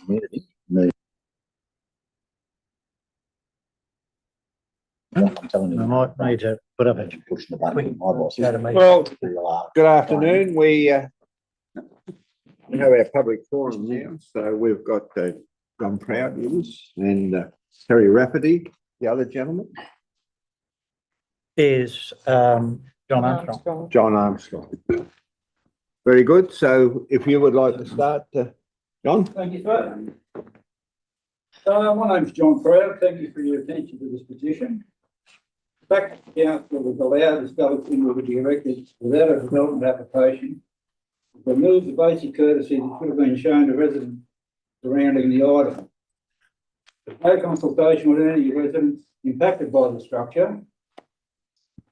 community. I'm telling you, I might need to put up a pushing the button. My boss. Well, good afternoon. We have our public forum now. So we've got John Proud with us and Terry Rafferty, the other gentleman. is John Armstrong. John Armstrong. Very good. So if you would like to start, John. Thank you, sir. My name's John Proud. Thank you for your attention to this petition. The fact that the council was allowed this double single to be erected without a development application removes the basic courtesy that could have been shown to residents surrounding the item. No consultation with any residents impacted by the structure.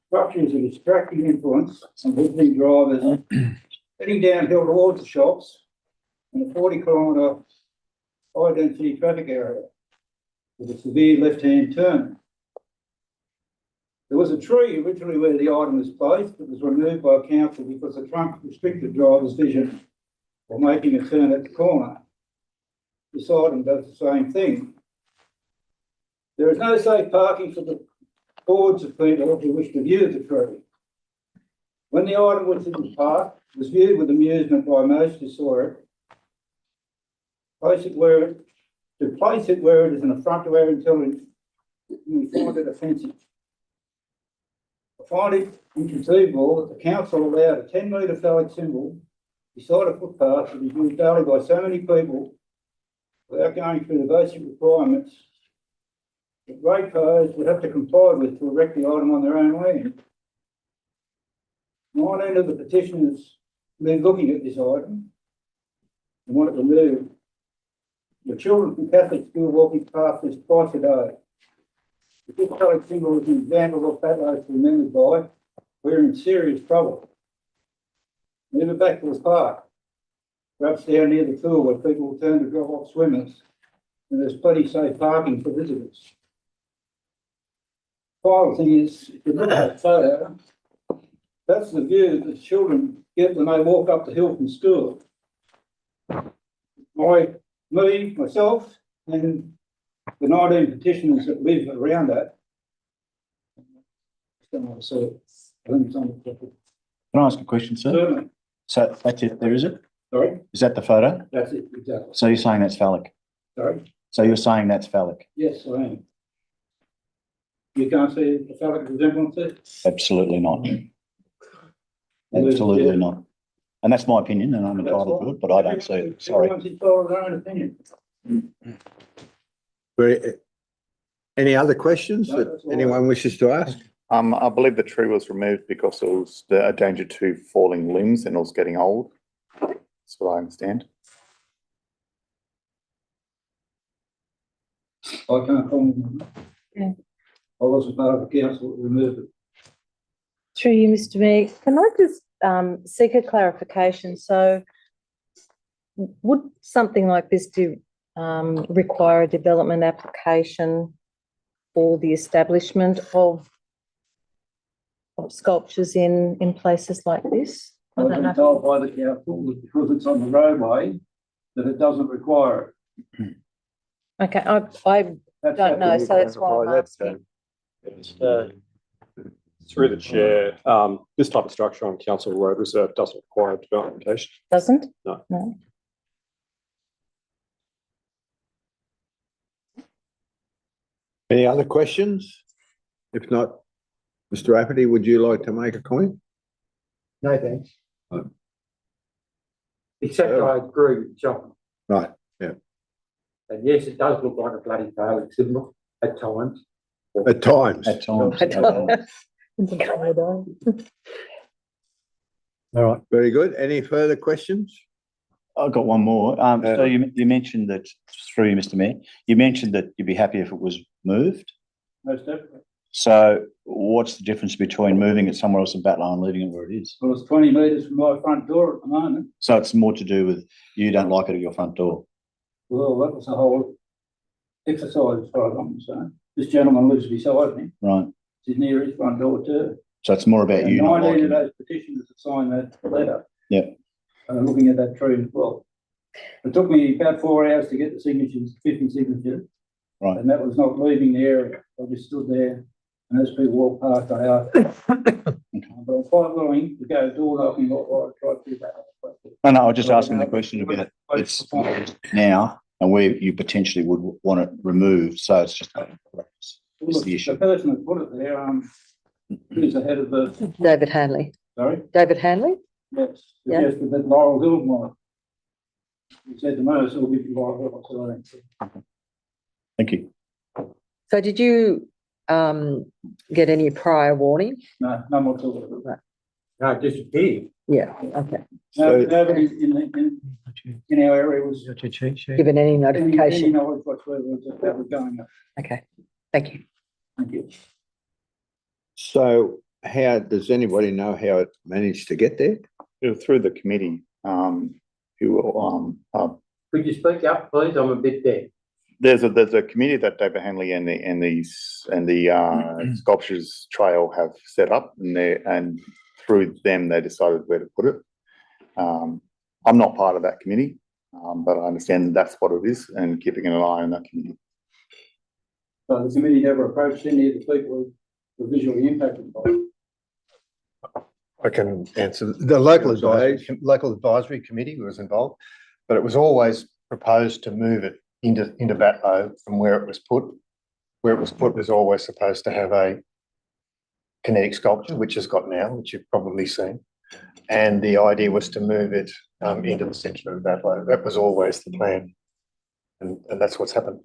Structure is a distracting influence on visiting drivers heading downhill towards the shops in a 40-kilometre high-density traffic area with a severe left-hand turn. There was a tree originally where the item was placed that was removed by council because the trunk restricted drivers' vision while making a turn at the corner. This item does the same thing. There is no safe parking for the hordes of people who wish to view the tree. When the item was in the park, it was viewed with amusement by most who saw it. To place it where it is in the front of our intelligence, we find it offensive. I find it inconceivable that the council allowed a 10-metre phallic symbol beside a footpath to be used daily by so many people without going through the basic requirements that ratepayers would have to comply with to erect the item on their own land. 19 of the petitioners been looking at this item and want it removed. The children from Catholic school walking past this twice a day. If this phallic symbol is an example of Batlow to be remembered by, we're in serious trouble. Move it back to the park, perhaps down near the pool where people will turn to drop off swimmers, and there's plenty safe parking for visitors. Final thing is, if you look at that photo, that's the view that the children get when they walk up the hill from school. Myself, and the 19 petitioners that live around that. Can I ask a question, sir? Certainly. So that's it, there is it? Sorry? Is that the photo? That's it, exactly. So you're saying that's phallic? Sorry? So you're saying that's phallic? Yes, I am. You can't see the phallic resemblance there? Absolutely not. Absolutely not. And that's my opinion, and I'm entitled to it, but I don't see it. Sorry. Everyone's entitled to their own opinion. Any other questions No, that that's all anyone wishes to ask? I believe the tree was removed because it was a danger to falling limbs and it was getting old. That's what I understand. I can't comment on that. Yeah. I wasn't part of the council that removed it. Through you, Mr. Mayor, can I just seek a clarification? So would something like this require a development application for the establishment of sculptures in places like this? I I've don't been know. told by the council that because it's on the roadway, that it doesn't require it. Okay, I don't know, so that's why I'm asking. Through the chair, this type of structure on council road reserve doesn't require a development application. Doesn't? No. No. Any other questions? If not, Mr. Rafferty, would you like to make a comment? No, thanks. Right. Except I agree with John. Right, yeah. And yes, it does look like a bloody phallic symbol at times. At times. At times. I don't know. All right. Very good. Any further questions? I've got one more. So you mentioned that, through you, Mr. Mayor, you mentioned that you'd be happy if it was moved. Most definitely. So what's the difference between moving it somewhere else in Batlow and leaving it where it is? Well, it's 20 metres from my front door at the moment. So it's more to do with you don't like it at your front door. Well, that was the whole exercise as far as I'm concerned. This gentleman lives beside me. Right. He's near his front door too. So it's more about And you not 19 liking of it. those petitioners have signed that letter. Yeah. Looking at that tree as well. It took me about 4 hours to get the signatures, 50 signatures. Right. And that was not leaving the area. I just stood there and as people walked past, I asked. But I'm quite willing to go door knocking or try to do that. No, I was just asking the question about it's now and where you potentially would want it removed, so it's just. It's the issue. The person that put it there, who's the head of the, David Hanley. sorry? David Hanley? Yes, Yeah. suggested that Laurel Hill might. He said to me, so we'll give you Laurel Hill, so I think. Thank you. So did you get any prior warning? No, no more talk about that. No, it disappeared. Yeah, okay. No, So- nobody in our area was Got your cheat sheet? Given any any notification? knowledge whatsoever that was going on. Okay, thank you. Thank you. So how, does anybody know how it managed to get there? Through the committee, who will, Could you speak up, please? I'm a bit deaf. there's a committee that David Hanley and the Sculptures Trail have set up, and through them they decided where to put it. I'm not part of that committee, but I understand that's what it is, and keeping an eye on that committee. So the committee never approached any of the people who were visually impacted by it. I can answer. The local advisory committee was involved, but it was always proposed to move it into Batlow from where it was put. Where it was put was always supposed to have a kinetic sculpture, which has got now, which you've probably seen. And the idea was to move it into the centre of Batlow. That was always the plan. And that's what's happened.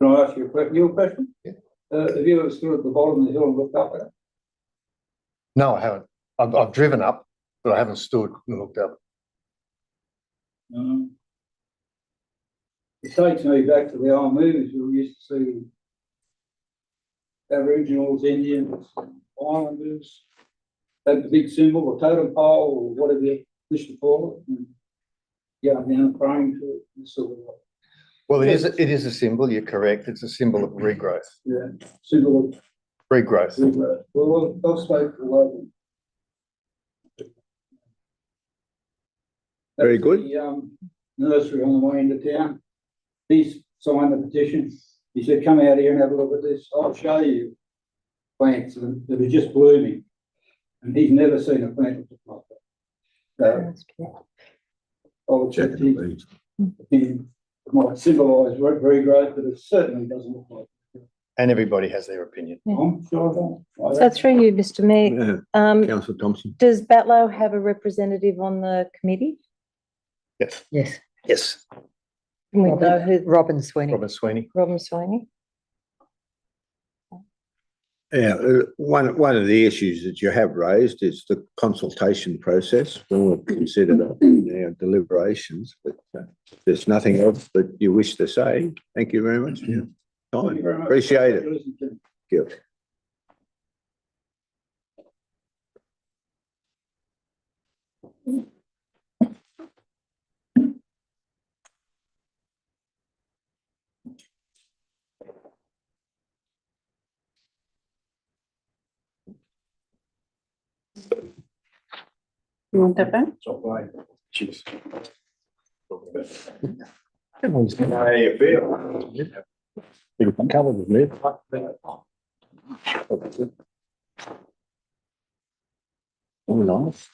Can I ask you a question? Yeah. Have you ever stood at the bottom of the hill and looked up at it? No, I haven't. I've driven up, but I haven't stood and looked up. It takes me back to the old movies we used to see Aboriginals, Indians, Islanders, have the big symbol or totem pole or whatever you wish to call it. And going down praying to it and sort of, Well, it is a symbol. You're correct. It's a symbol of regrowth. yeah, symbol of Regrowth. regret. Well, I'll speak for local. Very good. The nursery on the way into town, he's signed the petition. He said, come out here and have a look at this. I'll show you plants that are just blooming. And he's never seen a plant that look like that. So I'll check his opinion. It might symbolise very great, but it certainly doesn't look like it. And everybody has their opinion. I'm sure I don't. So through you, Mr Mayor, Councillor Thompson. does Batlow have a representative on the committee? Yes. Yes. Yes. Can we know who? Robin Sweeney. Robin Sweeney. Robin Sweeney? Yeah, one of the issues that you have raised is the consultation process. We'll consider that in our deliberations, but there's nothing else that you wish to say. Thank you very much for your Thank you very time. much. Appreciate it. Listen to me. Good. You want that back? Cheers. How you feel? You can cover with me. Oh, nice.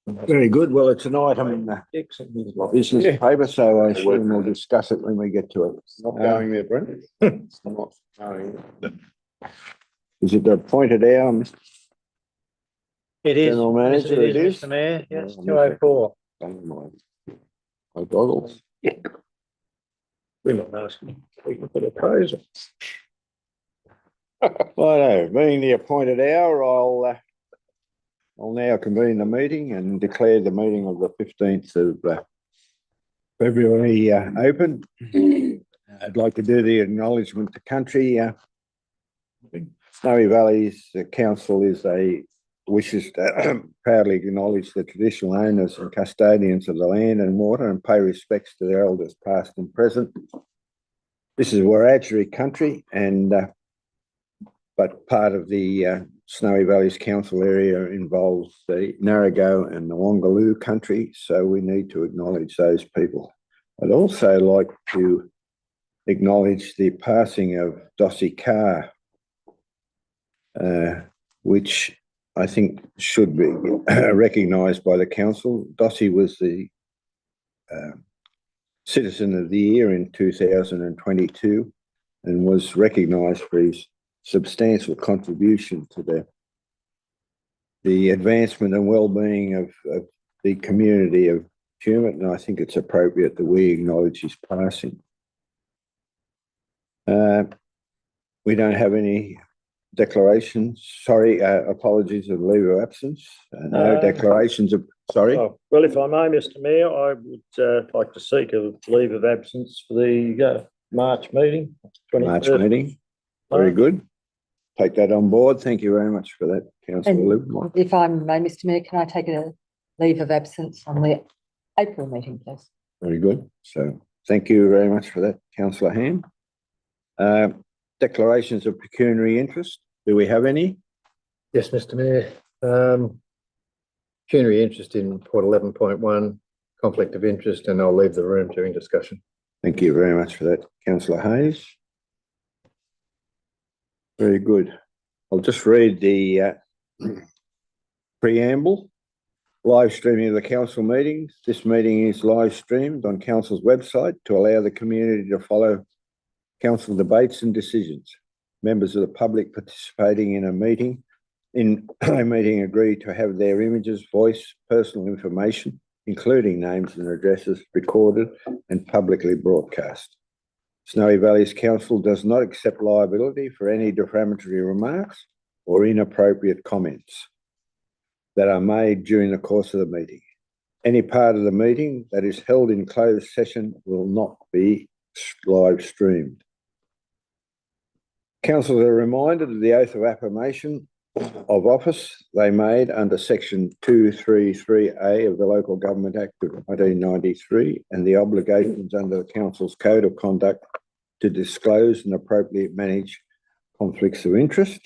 Very good. Well, it's an item in the business paper, so I assume we'll discuss it when we get to it. Not going there, Brent. It's not going. Is it the appointed hour, Mr. It is. General Manager, It it is, is? Mr Mayor. Yes, Oh, 2:04. My goggles. We're not asking. We can put a praise. Righto, being the appointed hour, I'll now convene the meeting and declare the meeting of the 15th of February open. I'd like to do the acknowledgement to country. Snowy Valleys Council wishes to proudly acknowledge the traditional owners and custodians of the land and water and pay respects to their elders past and present. This is Wiradjuri country and but part of the Snowy Valleys Council area involves the Narragaow and the Wongaloo country, so we need to acknowledge those people. I'd also like to acknowledge the passing of Dossie Carr, which I think should be recognised by the council. Dossie was the Citizen of the Year in 2022 and was recognised for his substantial contribution to the advancement and well-being of the community of Tumut, and I think it's appropriate that we acknowledge his passing. We don't have any declarations, apologies of leave of absence, no declarations of, sorry. Oh, well, if I may, Mr Mayor, I would like to seek a leave of absence for the March meeting. March 21st. meeting, very good. Take that on board. Thank you very much for that, Councillor And Livermore. if I may, Mr Mayor, can I take a leave of absence on the April meeting, please? Very good. So thank you very much for that, Councillor Ham. Declarations of pecuniary interest. Do we have any? Yes, Mr Mayor. Pecuniary interest in Port 11.1, conflict of interest, and I'll leave the room during discussion. Thank you very much for that, Councillor Hayes. Very good. I'll just read the preamble. Live streaming of the council meetings. This meeting is live streamed on council's website to allow the community to follow council debates and decisions. Members of the public participating in a meeting agree to have their images, voice, personal information, including names and addresses, recorded and publicly broadcast. Snowy Valleys Council does not accept liability for any defamatory remarks or inappropriate comments that are made during the course of the meeting. Any part of the meeting that is held in closed session will not be live streamed. Councillors are reminded of the oath of affirmation of office they made under section 233A of the Local Government Act of 1993 and the obligations under the council's code of conduct to disclose and appropriately manage conflicts of interest.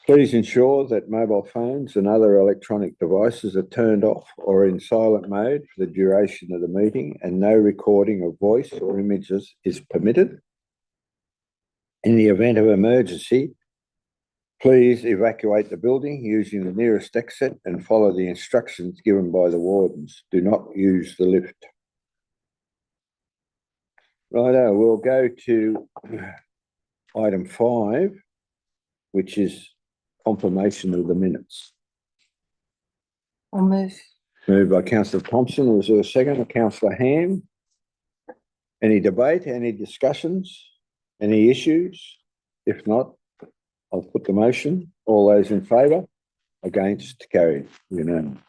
Please ensure that mobile phones and other electronic devices are turned off or in silent mode for the duration of the meeting, and no recording of voice or images is permitted. In the event of emergency, please evacuate the building using the nearest exit and follow the instructions given by the wardens. Do not use the lift. Righto, we'll go to item 5, which is confirmation of the minutes. I'll move. Moved by Councillor Thompson. Was there a second? Councillor Ham. Any debate, any discussions, any issues? If not, I'll put the motion. All those in favour? Against? Carried. Unanimous.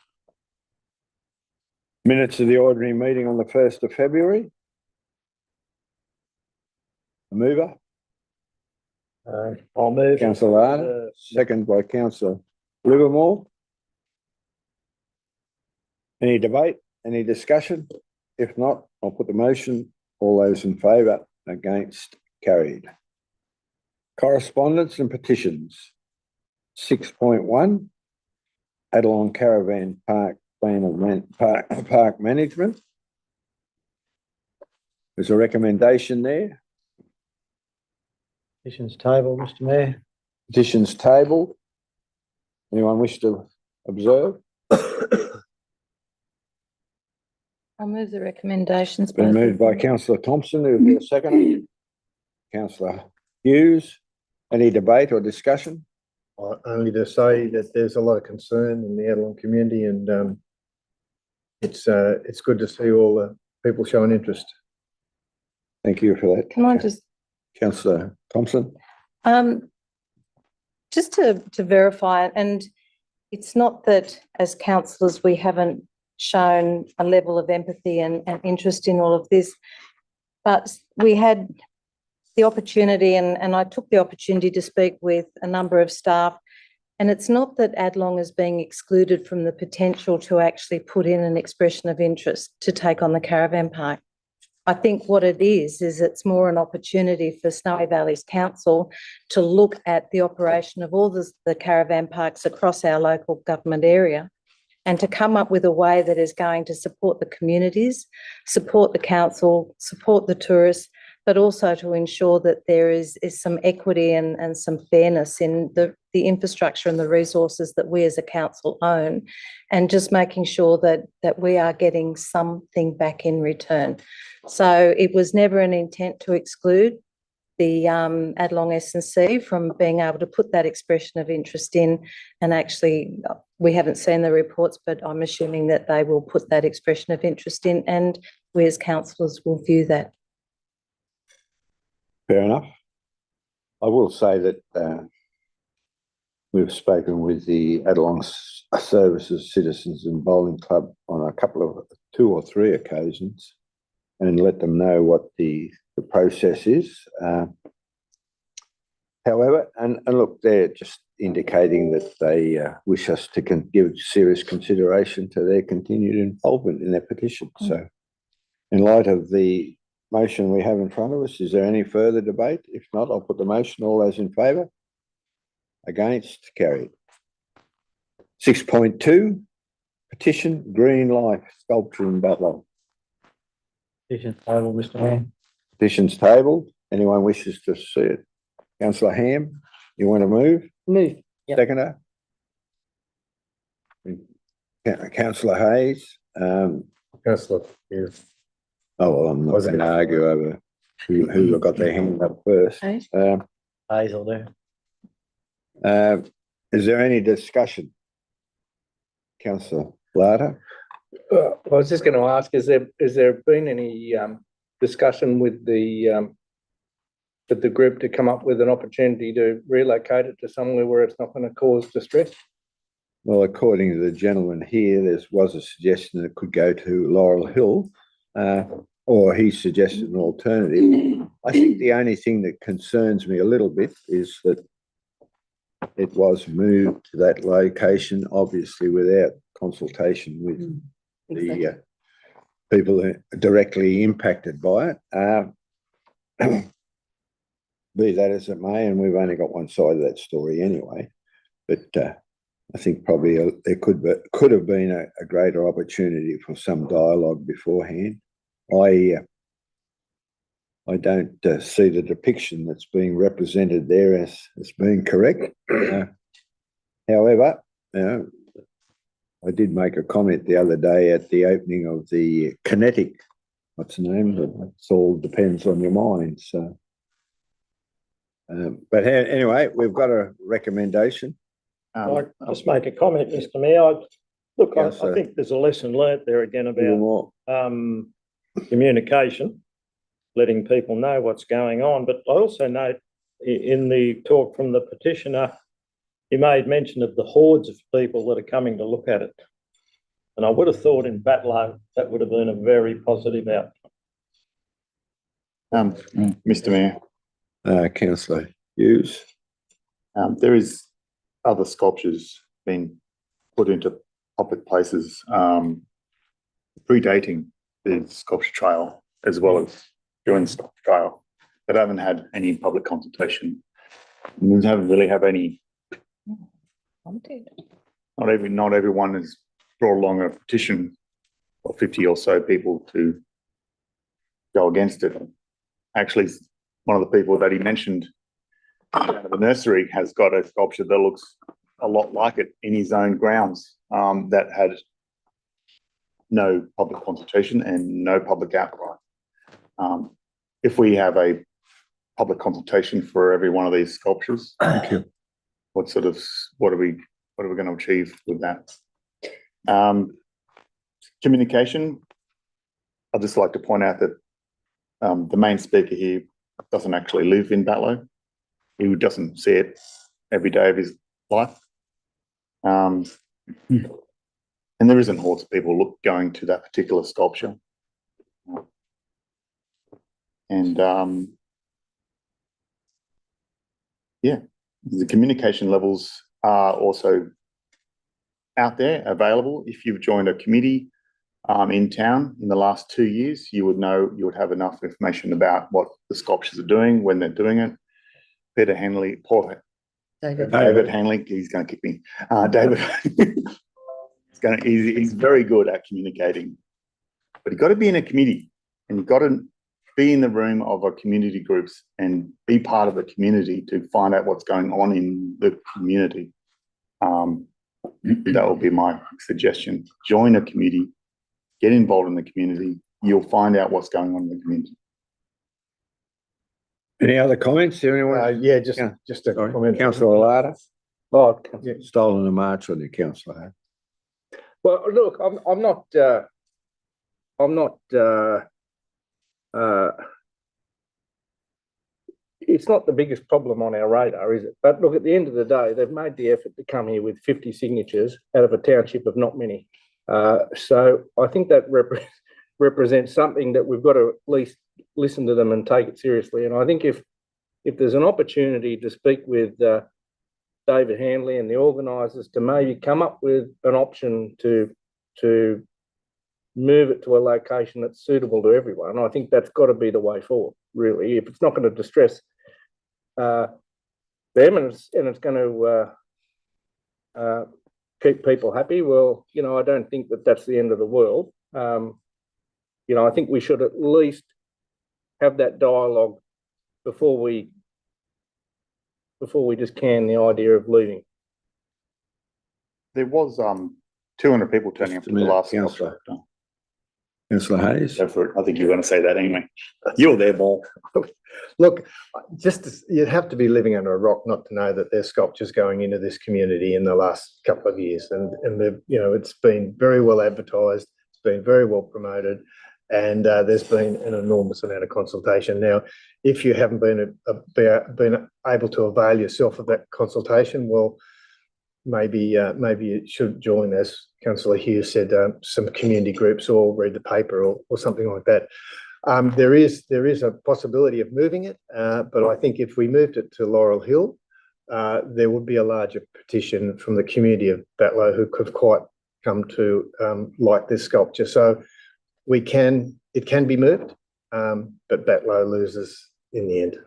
Minutes of the ordinary meeting on the 1st of February. A mover? I'll move. Councillor Arner, second by Councillor Livermore. Any debate, any discussion? If not, I'll put the motion. All those in favour, against, carried. Correspondence and petitions. 6.1, Adelong Caravan Park Plan of Park Management. There's a recommendation there. Petitions table, Mr Mayor. Petitions tabled. Anyone wish to observe? I'll move the recommendations. Been both of moved by them. Councillor Thompson. Who will be a second? Councillor Hughes. Any debate or discussion? Only to say that there's a lot of concern in the Adelong community, and it's good to see all the people showing interest. Thank you for that. Can I just, Councillor Thompson? just to verify, and it's not that as councillors we haven't shown a level of empathy and interest in all of this, but we had the opportunity and I took the opportunity to speak with a number of staff, and it's not that Adelong is being excluded from the potential to actually put in an expression of interest to take on the caravan park. I think what it is it's more an opportunity for Snowy Valleys Council to look at the operation of all the caravan parks across our local government area and to come up with a way that is going to support the communities, support the council, support the tourists, but also to ensure that there is some equity and some fairness in the infrastructure and the resources that we as a council own, and just making sure that we are getting something back in return. So it was never an intent to exclude the Adelong S&C from being able to put that expression of interest in, and actually we haven't seen the reports, but I'm assuming that they will put that expression of interest in, and we as councillors will view that. Fair enough. I will say that we've spoken with the Adelong Services Citizens and Bowling Club on a couple of 2 or 3 occasions and let them know what the process is. However, and look, they're just indicating that they wish us to give serious consideration to their continued involvement in their petition. So in light of the motion we have in front of us, is there any further debate? If not, I'll put the motion. All those in favour? Against? Carried. 6.2, petition Green Life Sculpture in Batlow. Petition table, Mr Mayor. Petition's tabled. Anyone wishes to see it? Councillor Ham, you want to move? Move. Yep. Seconder? Councillor Hayes, Councillor, yeah. oh, well, I'm not going to argue over who got their hand up first. Hayes? Hazel there. Is there any discussion? Councillor Larder? I was just going to ask, has there been any discussion with the group to come up with an opportunity to relocate it to somewhere where it's not going to cause distress? Well, according to the gentleman here, there was a suggestion that it could go to Laurel Hill, or he suggested an alternative. I think the only thing that concerns me a little bit is that it was moved to that location, obviously without consultation with the people that are directly impacted by it. Be that as it may, and we've only got one side of that story anyway, but I think probably there could have been a greater opportunity for some dialogue beforehand. I don't see the depiction that's being represented there as being correct. However, I did make a comment the other day at the opening of the Kinetic, what's the name? It all depends on your mind. So, but anyway, we've got a recommendation. I'd just make a comment, Mr Mayor. Look, Yes, I think there's a lesson learnt there again about communication, letting people know what's going on. But I also note in the talk from the petitioner, he made mention of the hordes of people that are coming to look at it. And I would have thought in Batlow that would have been a very positive outcome. Mr Mayor, Councillor Hughes. there is other sculptures being put into public places, predating the sculpture trial as well as during the sculpture trial that haven't had any public consultation. We haven't really have any. Not everyone has brought along a petition of 50 or so people to go against it. Actually, one of the people that he mentioned, the nursery, has got a sculpture that looks a lot like it in his own grounds, that had no public consultation and no public outcry. If we have a public consultation for every one of these sculptures, what are we going to achieve with that? Communication. I'd just like to point out that the main speaker here doesn't actually live in Batlow. He doesn't see it every day of his life. And there isn't hordes of people going to that particular sculpture. And yeah, the communication levels are also out there available. If you've joined a committee in town in the last 2 years, you would have enough information about what the sculptures are doing, when they're doing it. David Hanley, he's going to kick me. David, he's very good at communicating, but you've got to be in a committee and you've got to be in the room of our community groups and be part of the community to find out what's going on in the community. That will be my suggestion. Join a committee, get involved in the community. You'll find out what's going on in the community. Any other comments? Anyone? Yeah, just a comment. Councillor Lada? Oh, Stolen a march on you, councillor. well, look, I'm not, it's not the biggest problem on our radar, is it? But look, at the end of the day, they've made the effort to come here with 50 signatures out of a township of not many. So I think that represents something that we've got to at least listen to them and take it seriously. And I think if there's an opportunity to speak with David Hanley and the organisers to maybe come up with an option to move it to a location that's suitable to everyone, I think that's got to be the way forward, really. If it's not going to distress them and it's going to keep people happy, well, you know, I don't think that's the end of the world. You know, I think we should at least have that dialogue before we just can the idea of leaving. There was 200 people turning up to the last Councillor. Councillor Hayes? Go for it. I think you were going to say that anyway. You were there, Paul. Look, you'd have to be living under a rock not to know that there's sculptures going into this community in the last couple of years. And you know, it's been very well advertised, it's been very well promoted, and there's been an enormous amount of consultation. Now, if you haven't been able to avail yourself of that consultation, well, maybe you should join, as Councillor Hughes said, some community groups or read the paper or something like that. There is a possibility of moving it, but I think if we moved it to Laurel Hill, there would be a larger petition from the community of Batlow who could quite come to like this sculpture. So it can be moved, but Batlow loses in the end.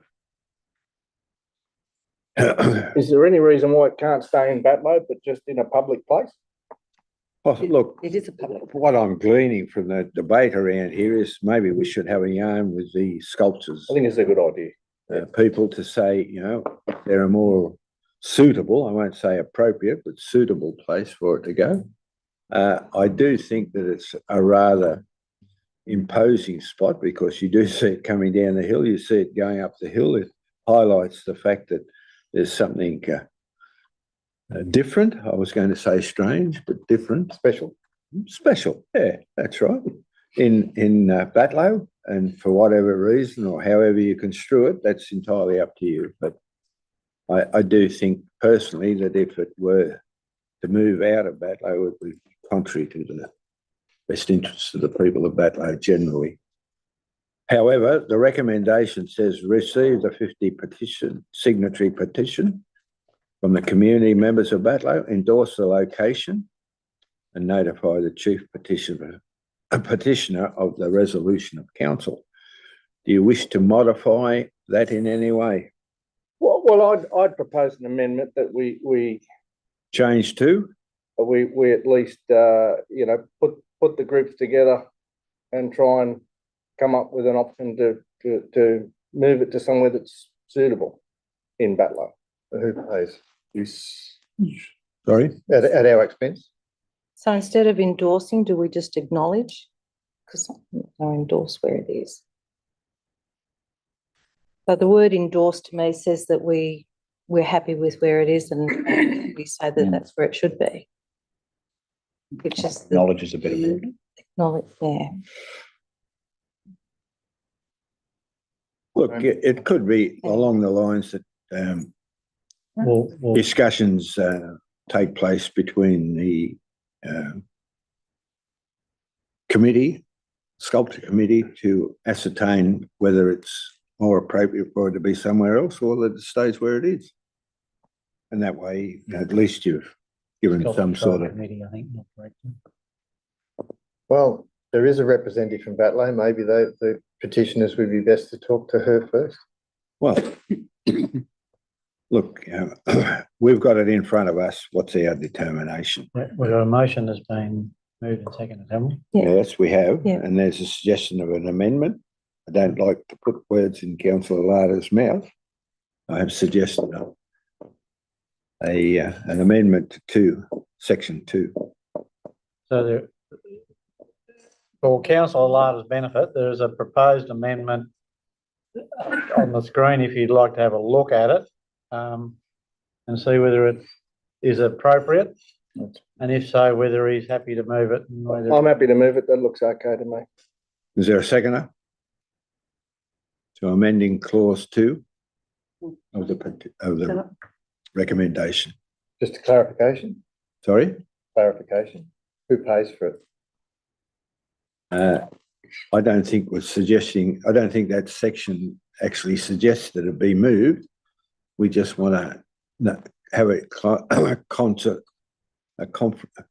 Is there any reason why it can't stay in Batlow, but just in a public place? Well, look, It is a public. what I'm gleaning from the debate around here is maybe we should have a yarn with the sculptors. I think it's a good idea. People to say, you know, they're a more suitable, I won't say appropriate, but suitable place for it to go. I do think that it's a rather imposing spot because you do see it coming down the hill, you see it going up the hill. It highlights the fact that there's something different. I was going to say strange, but different. Special, yeah, that's right. In Batlow, and for whatever reason or however you construe it, that's entirely up to you. But I do think personally that if it were to move out of Batlow, it would be contrary to the best interests of the people of Batlow generally. However, the recommendation says receive the 50 signatory petition from the community members of Batlow, endorse the location and notify the chief petitioner of the resolution of council. Do you wish to modify that in any way? Well, I'd propose an amendment that we Change to? we at least you know, put the groups together and try and come up with an option to move it to somewhere that's suitable in Batlow. Who pays? Sorry? At our expense? So instead of endorsing, do we just acknowledge? Because I endorse where it is. But the word endorse to me says that we're happy with where it is and we say that that's where it should be. Which is the Knowledge is a better word. acknowledge, yeah. Look, it could be along the lines that discussions take place between the sculpture committee to ascertain whether it's more appropriate for it to be somewhere else or that it stays where it is. And that way, at least you've given some sort of... Committee, I think, not director. Well, there is a representative from Batley. Maybe the petitioners would be best to talk to her first. Well, look, we've got it in front of us. What's our determination? We've got a motion that's been moved and seconded, haven't we? Yeah. Yes, we have, Yeah. and there's a suggestion of an amendment. I don't like to put words in Councillor Lada's mouth. I have suggested an amendment to section 2. So there, for councillor Lada's benefit, there is a proposed amendment on the screen if you'd like to have a look at it, and see whether it is appropriate. And if so, whether he's happy to move it and whether. I'm happy to move it. That looks okay to me. Is there a seconder? So amending clause 2 of the recommendation. Just a clarification, Sorry? clarification. Who pays for it? I don't think that section actually suggests that it be moved. We just want to have a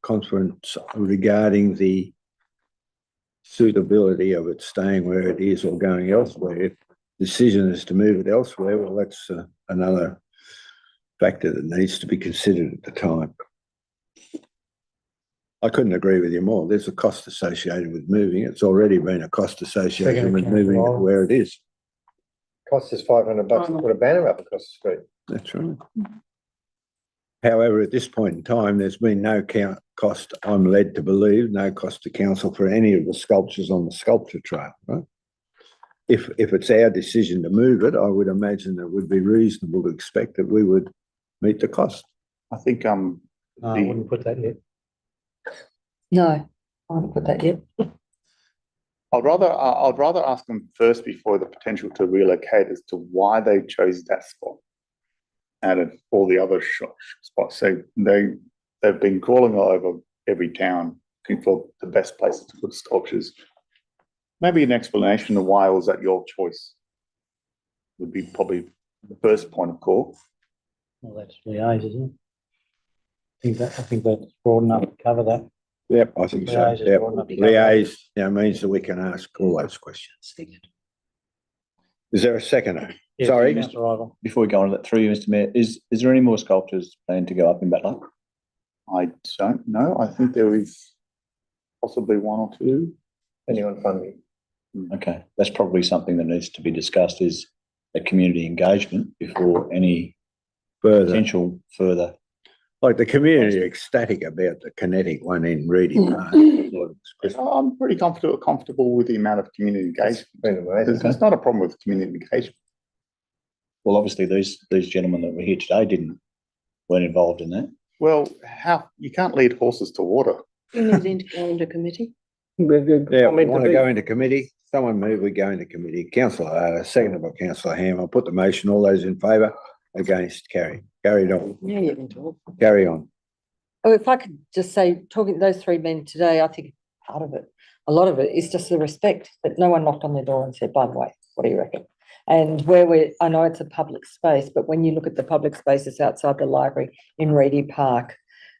conference regarding the suitability of it staying where it is or going elsewhere. If decision is to move it elsewhere, well, that's another factor that needs to be considered at the time. I couldn't agree with you more. There's a cost associated with moving. It's already been a cost associated with moving it where it is. Costs us $500 to put a banner up across the street. That's right. However, at this point in time, there's been no cost, I'm led to believe, no cost to council for any of the sculptures on the sculpture trail, right? If it's our decision to move it, I would imagine it would be reasonable to expect that we would meet the cost. I think, No, I wouldn't put that yet. No, I haven't put that yet. I'd rather ask them first before the potential to relocate as to why they chose that spot out of all the other spots. So they've been crawling all over every town looking for the best places to put sculptures. Maybe an explanation of why was that your choice would be probably the first point of call. Well, that's liaise, isn't it? I think that's broad enough to cover that. Yep, I think so. Liaise is Yep. broad enough to cover that. Means that we can ask all those questions. Is there a seconder? Yes, Sorry. Councillor Rival. Before we go on to that, through you, Mr Mayor, is there any more sculptures planned to go up in Batley? I don't know. I think there is possibly one or two. Anyone funding? Okay, that's probably something that needs to be discussed, is a community engagement before any potential further. Like the community ecstatic about the kinetic one in Reading Park. I'm pretty comfortable with the amount of community engagement. Been amazing. There's not a problem with community engagement. Well, obviously, these gentlemen that were here today weren't involved in that. Well, you can't lead horses to water. You need to go into committee. Yeah, we want to go into committee. Someone move, we go into committee. Councillor, seconded by Councillor Ham. I'll put the motion. All those in favour? Against? Carried on. Yeah, you can talk. Carry on. Oh, if I could just say, talking to those three men today, I think part of it, a lot of it is just the respect that no one knocked on their door and said, by the way, what do you reckon? And I know it's a public space, but when you look at the public spaces outside the library in Reedy Park,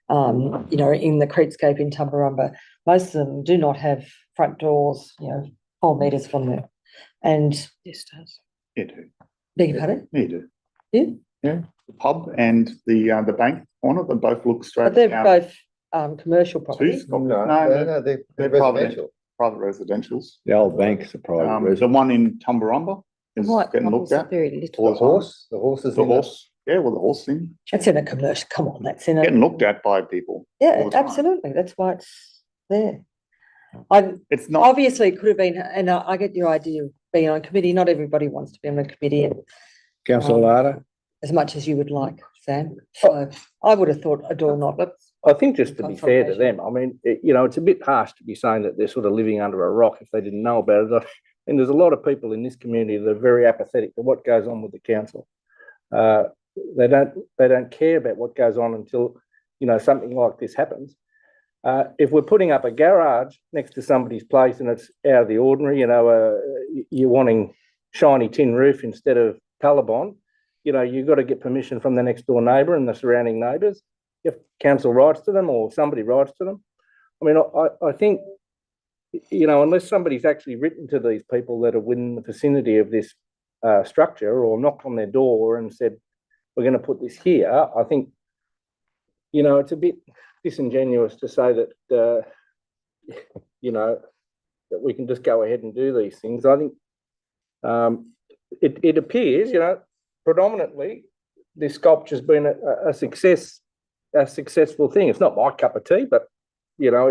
in the Creekscape in Tumbarumba, most of them do not have front doors, 4 metres from them. And This does. You do. beg your pardon? You do. Yeah? Yeah. The pub and the bank corner, they both look straight But they're down. both commercial Two property. sculptures. No, they're they're private. residential. Private residentials. The old bank's a private The residence. one in Tumbarumba is White getting ones looked are at. very all little. the time. The horses. The horse, yeah, well, the horse thing, That's in a commercial, come on, that's in a, getting looked at by people. yeah, all the time. absolutely, that's why it's there. It's not, Obviously, it could have been, and I get your idea of being on a committee, not everybody wants to be on a committee Councillor Larder? as much as you would like, Sam. So I would have thought a door knock. I think just to be fair to them, I mean, it's a bit harsh to be saying that they're sort of living under a rock if they didn't know about it. And there's a lot of people in this community that are very apathetic to what goes on with the council. They don't care about what goes on until, something like this happens. If we're putting up a garage next to somebody's place and it's out of the ordinary, you're wanting shiny tin roof instead of Colorbond, you've got to get permission from the next door neighbour and the surrounding neighbours. If council writes to them or somebody writes to them. I mean, I think you know, unless somebody's actually written to these people that are within the vicinity of this structure or knocked on their door and said, we're going to put this here, I think, you know, it's a bit disingenuous to say that, you know, that we can just go ahead and do these things. I think it appears, you know, predominantly this sculpture's been a successful thing. It's not my cup of tea, but, you know,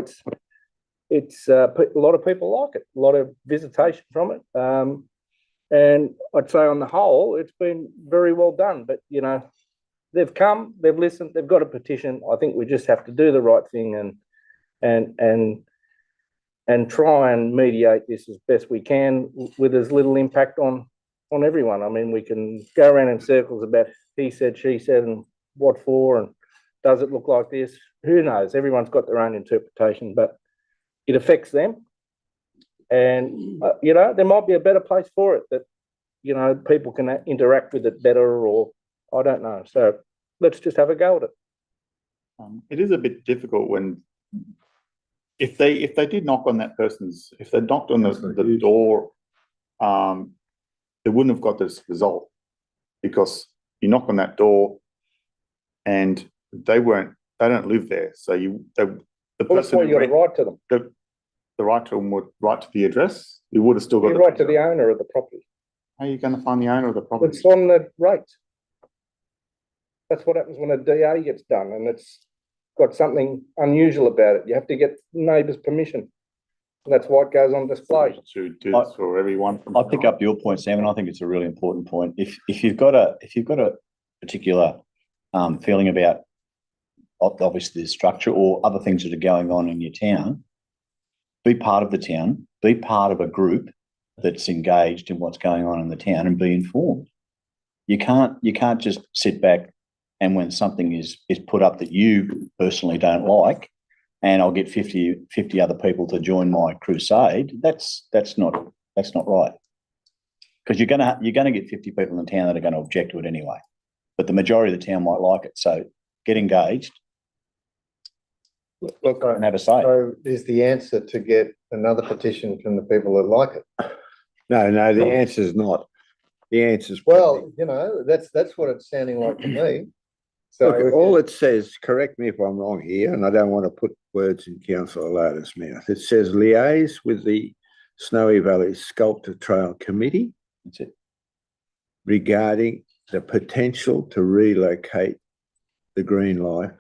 it's a lot of people like it, a lot of visitation from it. And I'd say on the whole, it's been very well done. But, you know, they've come, they've listened, they've got a petition. I think we just have to do the right thing and try and mediate this as best we can with as little impact on everyone. I mean, we can go around in circles about he said, she said, and what for, and does it look like this? Who knows? Everyone's got their own interpretation, but it affects them. And, you know, there might be a better place for it that, you know, people can interact with it better, or I don't know. So let's just have a go at it. It is a bit difficult when, if they did knock on that person's, if they knocked on the door, they wouldn't have got this result, because you knock on that door and they don't live there. So the That's person why you got to write to them. the right to them would write to the address. You would have still got You write to the owner of the property. How are you going to find the owner of the property? It's on the rate. That's what happens when a DA gets done and it's got something unusual about it. You have to get neighbours' permission. And that's why it goes on display. To do this for everyone. I pick up your point, Sam, and I think it's a really important point. If you've got a particular feeling about obviously the structure or other things that are going on in your town, be part of the town, be part of a group that's engaged in what's going on in the town and be informed. You can't just sit back and when something is put up that you personally don't like, and I'll get 50 other people to join my crusade. That's not right. Because you're gonna get 50 people in the town that are going to object to it anyway. But the majority of the town might like it. So get engaged. Look, And have a say. so is the answer to get another petition from the people that like it? No, the answer's not. The answer's. Well, you know, that's what it's sounding like to me. So Look, all it says, correct me if I'm wrong here, and I don't want to put words in Councillor Loder's mouth. It says liaise with the Snowy Valley Sculpture Trail Committee That's it. regarding the potential to relocate the Green Life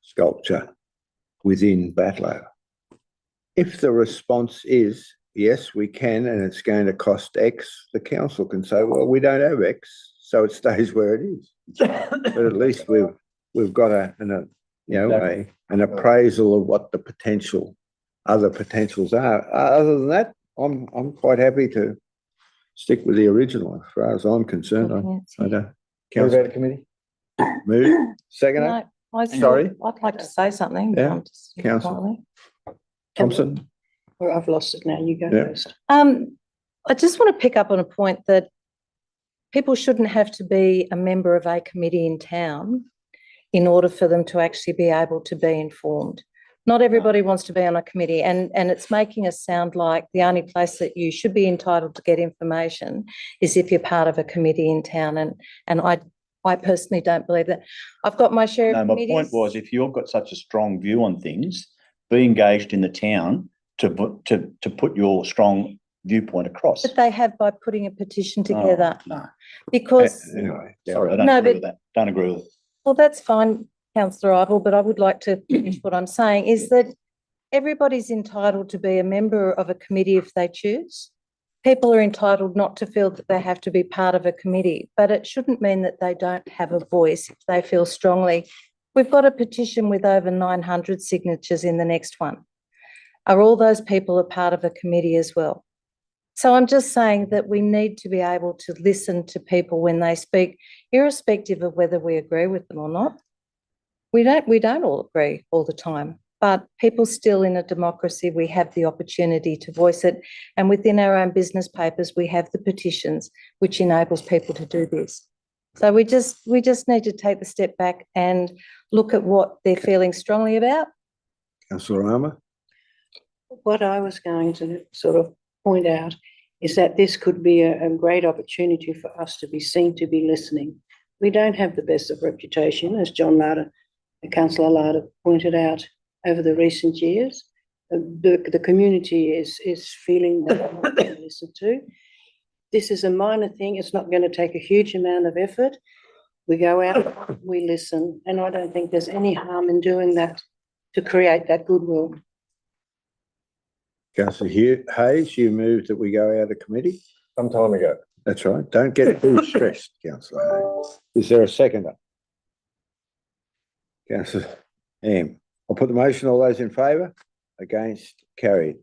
sculpture within Batlow. If the response is, yes, we can, and it's going to cost X, the council can say, well, we don't have X, so it stays where it is. But at least we've got an appraisal of what the other potentials are. Other than that, I'm quite happy to stick with the original as far as I'm concerned. I don't. Move out of committee? Move. Second. No, Sorry? I'd like to say something. Yeah, I'm just Councillor. quietly. Thompson. Well, I've lost it now. You go Yeah. first. I just want to pick up on a point that people shouldn't have to be a member of a committee in town in order for them to actually be able to be informed. Not everybody wants to be on a committee, and it's making us sound like the only place that you should be entitled to get information is if you're part of a committee in town, and I personally don't believe that. I've got my share No, of my committees. point was, if you've got such a strong view on things, be engaged in the town to put your strong viewpoint across. But they have by putting a petition together, No, because, Anyway. sorry, I don't No, agree but- with that. Don't agree with it. well, that's fine, councillor Ivel, but I would like to finish what I'm saying, is that everybody's entitled to be a member of a committee if they choose. People are entitled not to feel that they have to be part of a committee, but it shouldn't mean that they don't have a voice if they feel strongly. We've got a petition with over 900 signatures in the next one. Are all those people a part of a committee as well? So I'm just saying that we need to be able to listen to people when they speak, irrespective of whether we agree with them or not. We don't all agree all the time, but people still, in a democracy, we have the opportunity to voice it. And within our own business papers, we have the petitions, which enables people to do this. So we just need to take the step back and look at what they're feeling strongly about. Councillor Armour. What I was going to sort of point out is that this could be a great opportunity for us to be seen to be listening. We don't have the best of reputation, as Councillor Larder pointed out over the recent years. The community is feeling that they're not being listened to. This is a minor thing. It's not going to take a huge amount of effort. We go out, we listen, and I don't think there's any harm in doing that to create that goodwill. Councillor Hayes, you moved that we go out of committee? Some time ago. That's right. Don't get too stressed, councillor Hayes. Is there a seconder? Councillor Ham. I'll put the motion. All those in favour? Against? Carried.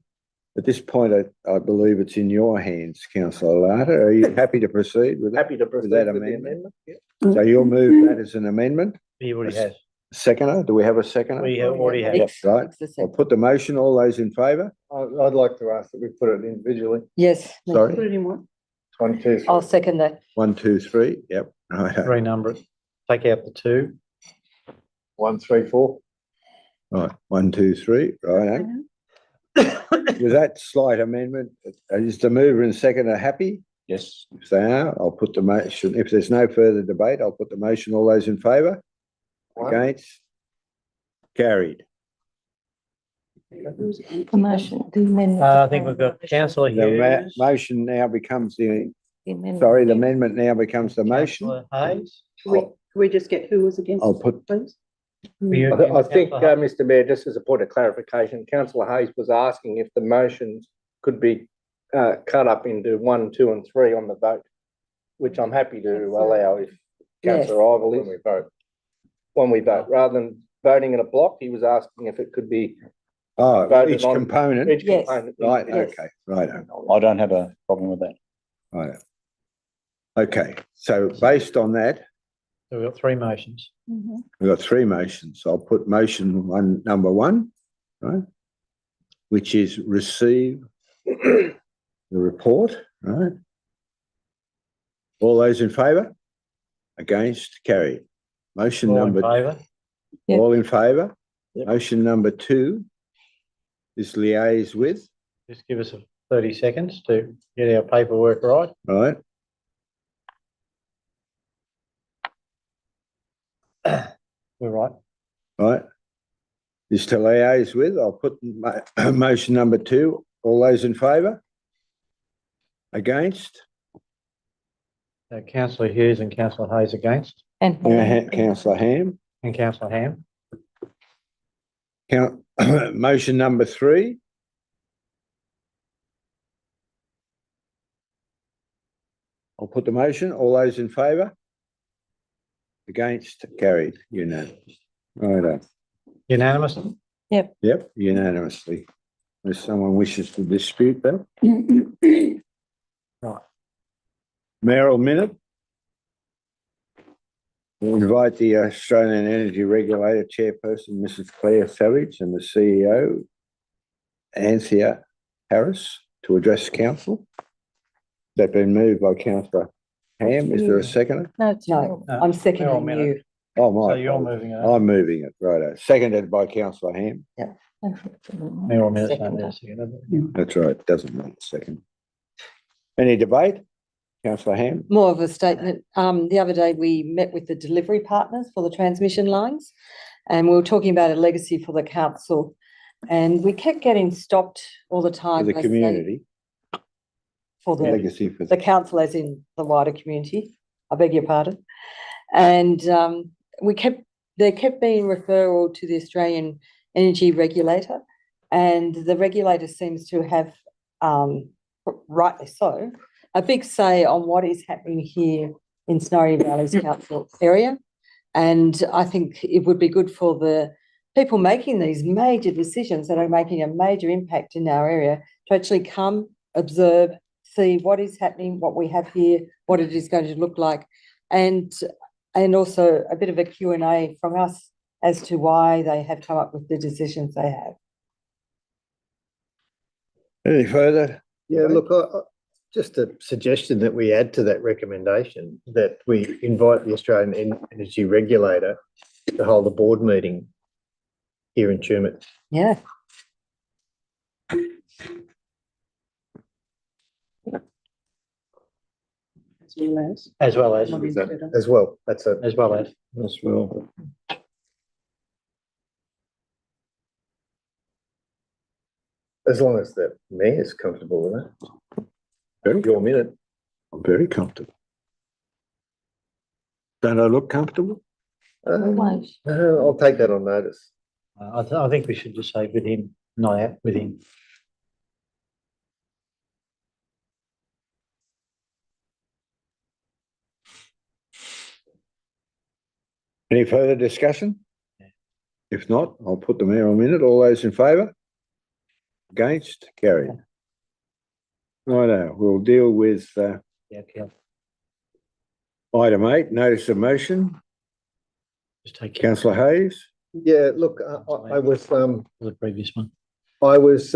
At this point, I believe it's in your hands, councillor Larder. Are you happy to proceed with that? Happy to proceed that with the amendment? amendment. Yeah. So you'll move that as an amendment? He already has. Seconder? Do we have a seconder? We have already had. Yep, right. I'll put the motion. All those in favour? I'd like to ask that we put it individually. Yes. me. Sorry. Put it in one. 1, 2, 3. I'll second that. 1, 2, 3. Yep. Right. Renumber it. Take out the 2. 1, 3, 4. Right. 1, 2, 3. Right. With that slight amendment, is the mover and seconder happy? Yes. If they are, I'll put the motion. If there's no further debate, I'll put the motion. All those in favour? Against? Carried. The motion, the amendment. I think we've got councillor The Hughes. motion now becomes the, The amendment. sorry, the amendment now becomes the motion. Councillor Hayes. Can we just get who was against? I'll put, Please. Were you I against think, councillor Hayes? Mr Mayor, just as a point of clarification, councillor Hayes was asking if the motions could be cut up into 1, 2 and 3 on the vote, which I'm happy to allow if Yes. councillor Ivel is. When we vote, rather than voting in a block, he was asking if it could be voted each on component. each Yes. component. Right, Yes. okay, right, I don't have a problem with that. right. Okay, so based on that, So we've got 3 motions. Mhm. we've got 3 motions. I'll put motion number 1, right? Which is receive the report, right? All those in favour? Against? Carried. Motion All in number, favour? Yep. all in favour? Yep. Motion number 2 is liaise with, Just give us 30 seconds to get our paperwork right. right? We're right. Right. Is to liaise with, I'll put motion number 2. All those in favour? Against? Councillor Hughes and councillor Hayes against, And. Councillor Ham. and councillor Ham. Motion number 3. I'll put the motion. All those in favour? Against? Carried. Unanimous. Right. Unanimous? Yep, unanimously. Unless someone wishes to dispute that. Right. Mayoral minute. We'll invite the Australian Energy Regulator Chairperson, Mrs. Claire Savage, and the CEO, Anthea Harris, to address council. That been moved by councillor Ham. Is there a seconder? No, it's No, not. I'm Mayoral seconding minute. you. Oh, So my. you're moving it. I'm moving it, righto. Seconded by councillor Ham. Mayoral minutes don't need a second. That's right, doesn't need a second. Any debate? Councillor Ham? More of a statement. The other day we met with the delivery partners for the transmission lines, and we were talking about a legacy for the council. And we kept getting stopped all the For time. the as they- community, For the legacy for the council as in the wider community, I beg your pardon. And there kept being referral to the Australian Energy Regulator, and the regulator seems to have, rightly so, a big say on what is happening here in Snowy Valleys Council area. And I think it would be good for the people making these major decisions that are making a major impact in our area to actually come, observe, see what is happening, what we have here, what it is going to look like, and also a bit of a Q&A from us as to why they have come up with the decisions they have. Any further? Yeah, look, just a suggestion that we add to that recommendation, that we invite the Australian Energy Regulator to hold a board meeting here in Tumut. Yeah. As well as, as well. That's a, as well as. As well. as long as the mayor's comfortable with that. Your minute. I'm very comfortable. Don't I look comfortable? Always. I'll take that on notice. I think we should just say within, not out, within. Any further discussion? If not, I'll put the mayor on minute. All those in favour? Against? Carried. Righto, we'll deal with Yeah, okay. item 8, notice of motion. Just take it Councillor Hayes. Yeah, look, I was, for the previous one. I was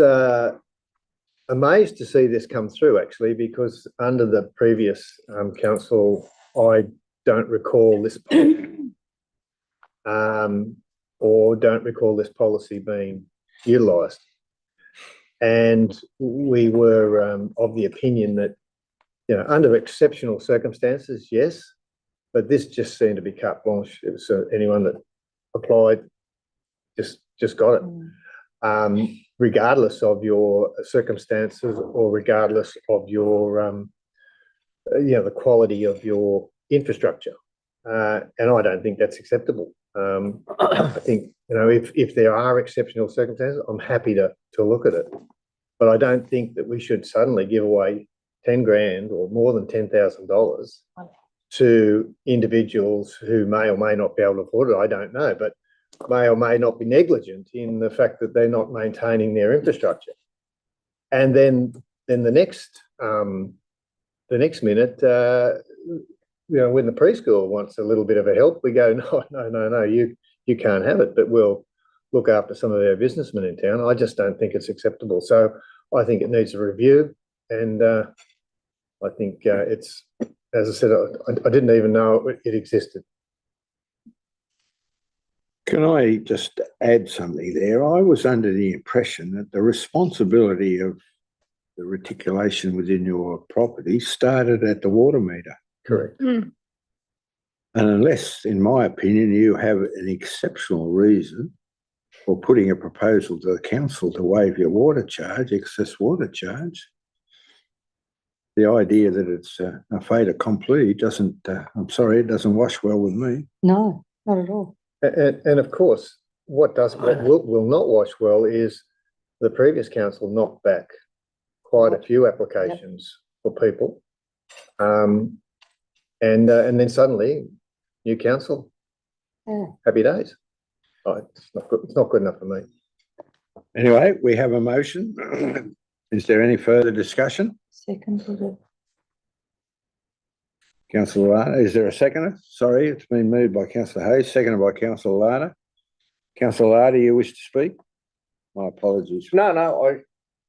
amazed to see this come through actually, because under the previous council, I don't recall this or don't recall this policy being utilised. And we were of the opinion that, you know, under exceptional circumstances, yes, but this just seemed to be carte blanche. It was anyone that applied just got it. Regardless of your circumstances or regardless of your, you know, the quality of your infrastructure. And I don't think that's acceptable. I think, you know, if there are exceptional circumstances, I'm happy to look at it. But I don't think that we should suddenly give away 10 grand or more than $10,000 to individuals who may or may not be able to afford it. I don't know, but may or may not be negligent in the fact that they're not maintaining their infrastructure. And then the next minute, you know, when the preschool wants a little bit of a help, we go, no, you can't have it, but we'll look after some of our businessmen in town. I just don't think it's acceptable. So I think it needs a review, and I think it's, as I said, I didn't even know it existed. Can I just add something there? I was under the impression that the responsibility of the reticulation within your property started at the water meter. Correct. And unless, in my opinion, you have an exceptional reason for putting a proposal to the council to waive your water charge, excess water charge, the idea that it's a fait accompli doesn't, I'm sorry, it doesn't wash well with me. No, not at all. And of course, what will not wash well is the previous council knocked back quite a few applications for people. And then suddenly, new council, happy days. Oh, it's not good enough for me. Anyway, we have a motion. Is there any further discussion? Seconded. Councillor Lana, is there a seconder? Sorry, it's been moved by Councillor Hayes, seconded by Councillor Lana. Councillor Lana, you wish to speak? My apologies. No, I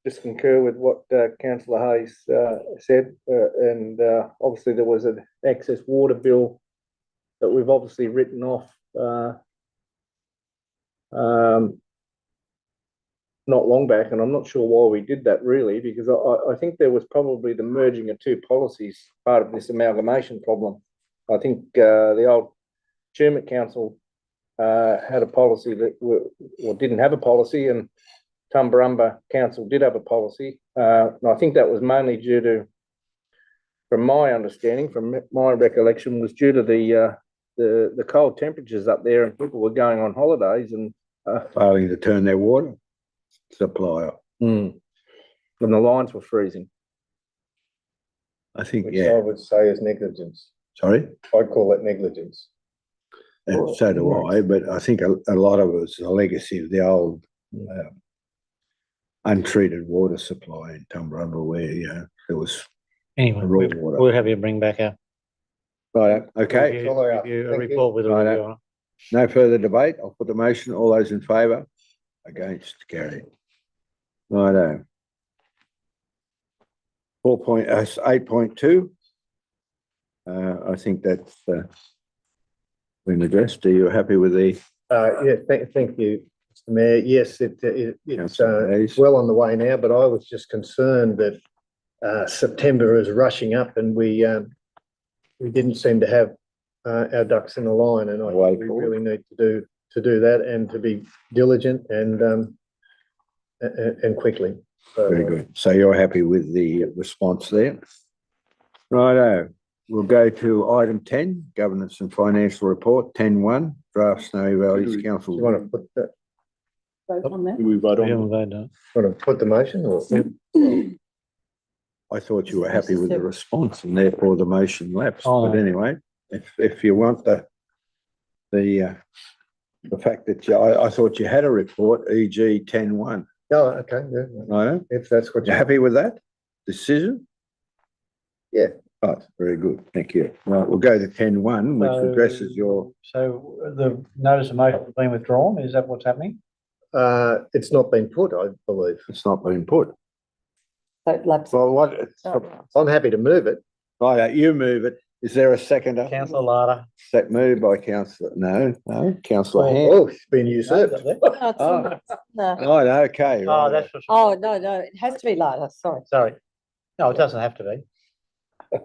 just concur with what councillor Hayes said, and obviously there was an excess water bill that we've obviously written off not long back, and I'm not sure why we did that really, because I think there was probably the merging of two policies part of this amalgamation problem. I think the old Chermit Council had a policy that or didn't have a policy, and Tumbarumba Council did have a policy. And I think that was mainly due to, from my understanding, from my recollection, was due to the cold temperatures up there, and people were going on holidays and Failing to turn their water supply off. and the lines were freezing. I think, Which yeah. I would say is negligence. Sorry? I'd call it negligence. And so do I, but I think a lot of it was a legacy of the old untreated water supply in Tumbarumba where, you know, there was Anyway, raw water. we'll have you bring back a Right, okay. That's all I ask. a Thank you. report with a Righto. review on it. No further debate. I'll put the motion. All those in favour? Against? Carried. Righto. 8.2. I think that's been addressed. Are you happy with the? Yeah, thank you, Mr. Mayor. Yes, it's Councillor Hayes. well on the way now, but I was just concerned that September is rushing up and we we didn't seem to have our ducks in a line, and I Way think we forward. really need to do that and to be diligent and quickly. So, Very good. So you're happy with the response there? Righto, we'll go to item 10, governance and financial report, 10.1, draft Snowy Valleys Do you Council. want to put that, Vote on that. We vote We on, haven't voted on it. want to put the motion or? I thought you were happy with the response and therefore the motion lapsed. Oh. But anyway, if you want the fact that I thought you had a report, e.g. 10.1, Oh, okay, yeah, right? if that's what You you. happy with that decision? Yeah. Right, very good. Thank you. Right, we'll go to 10.1, which addresses your, So the notice of motion has been withdrawn, is that what's happening? It's not been put, I believe. it's not been put. So it lapses. Well, what, I'm happy to move it. right, you move it. Is there a seconder? Councillor Larder. Moved by councillor, councillor Ham. Oh, it's been usurped. No, it's not. No. Right, okay. Oh, right. that's what. Oh, no, it has to be later, sorry. Sorry. No, it doesn't have to be.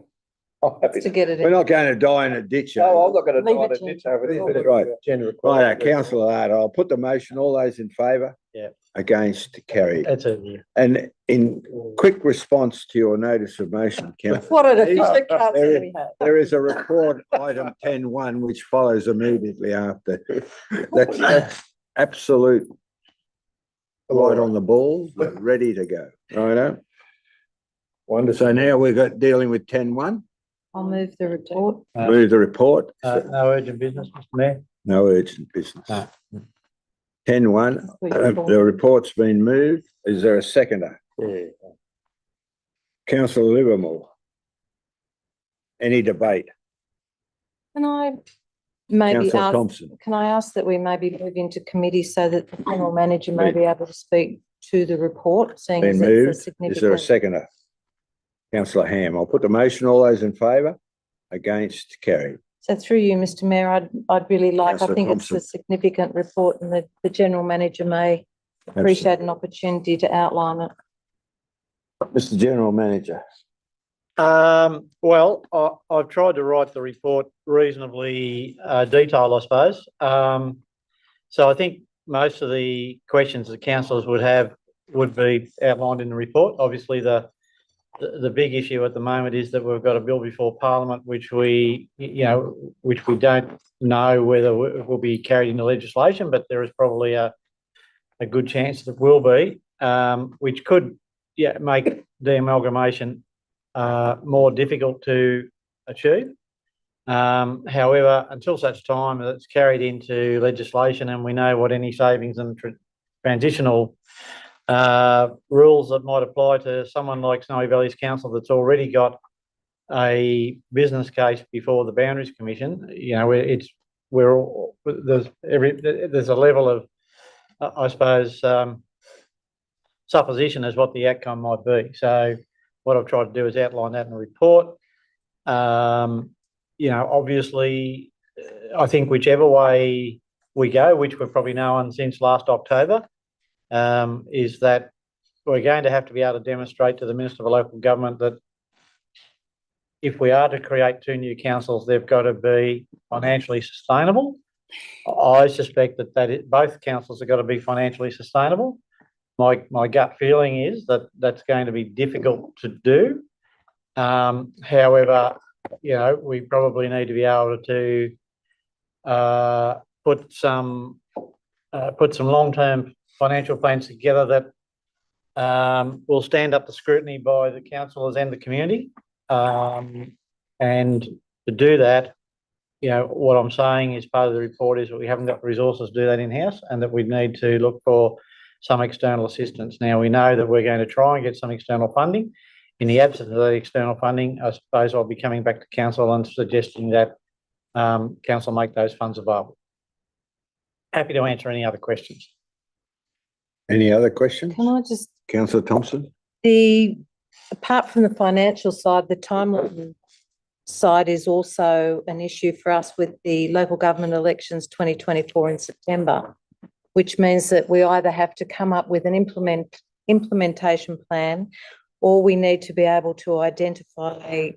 I'm happy To to. get it We're in. not going to die in a ditch. No, I'm not going to Leave die it in a to- ditch over this. leave it. Right. Gender Right, equality. councillor Larder, I'll put the motion. All those in favour? Yeah. Against, carried. That's it. And in quick response to your notice of motion, councillor, What an efficient council There we have. there is a report, item 10.1, which follows immediately after. That's absolute right on the ball, ready to go. Righto. Wonderful. So now we've got dealing with 10.1. I'll move the report. Move the report. No urgent business, Mr Mayor. No urgent business. No. 10.1, the report's been moved. Is there a seconder? Councillor Livermore. Any debate? Can I maybe Councillor ask, Thompson. can I ask that we maybe move into committee so that the general manager may Right. be able to speak to the report, seeing Been as moved. it's a Is there a significant. seconder? Councillor Ham. I'll put the motion. All those in favour? Against, carried. So through you, Mr Mayor, I'd really like, I Councillor think it's Thompson. a significant report and the general manager may appreciate an opportunity to outline it. Mr General Manager. Well, I've tried to write the report reasonably detailed, I suppose. So I think most of the questions that councillors would have would be outlined in the report. Obviously, the big issue at the moment is that we've got a bill before Parliament, which we don't know whether it will be carried into legislation, but there is probably a good chance that it will be, which could make the amalgamation more difficult to achieve. However, until such time that it's carried into legislation and we know what any savings and transitional rules that might apply to someone like Snowy Valleys Council that's already got a business case before the Boundaries Commission, there's a level of, I suppose, supposition as what the outcome might be. So what I've tried to do is outline that in the report. Obviously, I think whichever way we go, which we've probably known since last October, is that we're going to have to be able to demonstrate to the Minister for Local Government that if we are to create 2 new councils, they've got to be financially sustainable. I suspect that both councils have got to be financially sustainable. My gut feeling is that that's going to be difficult to do. However, we probably need to be able to put some long-term financial plans together that will stand up to scrutiny by the councillors and the community. And to do that, what I'm saying is part of the report is that we haven't got the resources to do that in-house and that we need to look for some external assistance. Now, we know that we're going to try and get some external funding. In the absence of that external funding, I suppose I'll be coming back to council and suggesting that council make those funds available. Happy to answer any other questions. Any other questions? Can I just, Councillor Thompson? apart from the financial side, the timeline side is also an issue for us with the local government elections 2024 in September, which means that we either have to come up with an implementation plan or we need to be able to identify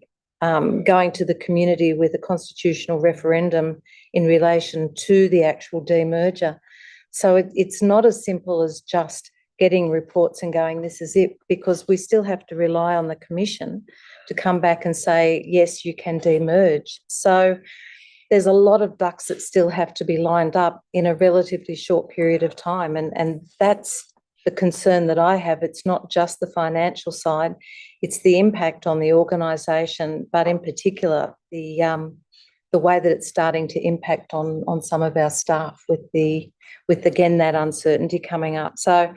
going to the community with a constitutional referendum in relation to the actual demerger. So it's not as simple as just getting reports and going, this is it, because we still have to rely on the commission to come back and say, yes, you can demerge. So there's a lot of ducks that still have to be lined up in a relatively short period of time. And that's the concern that I have. It's not just the financial side, it's the impact on the organisation, but in particular, the way that it's starting to impact on some of our staff with again, that uncertainty coming up. So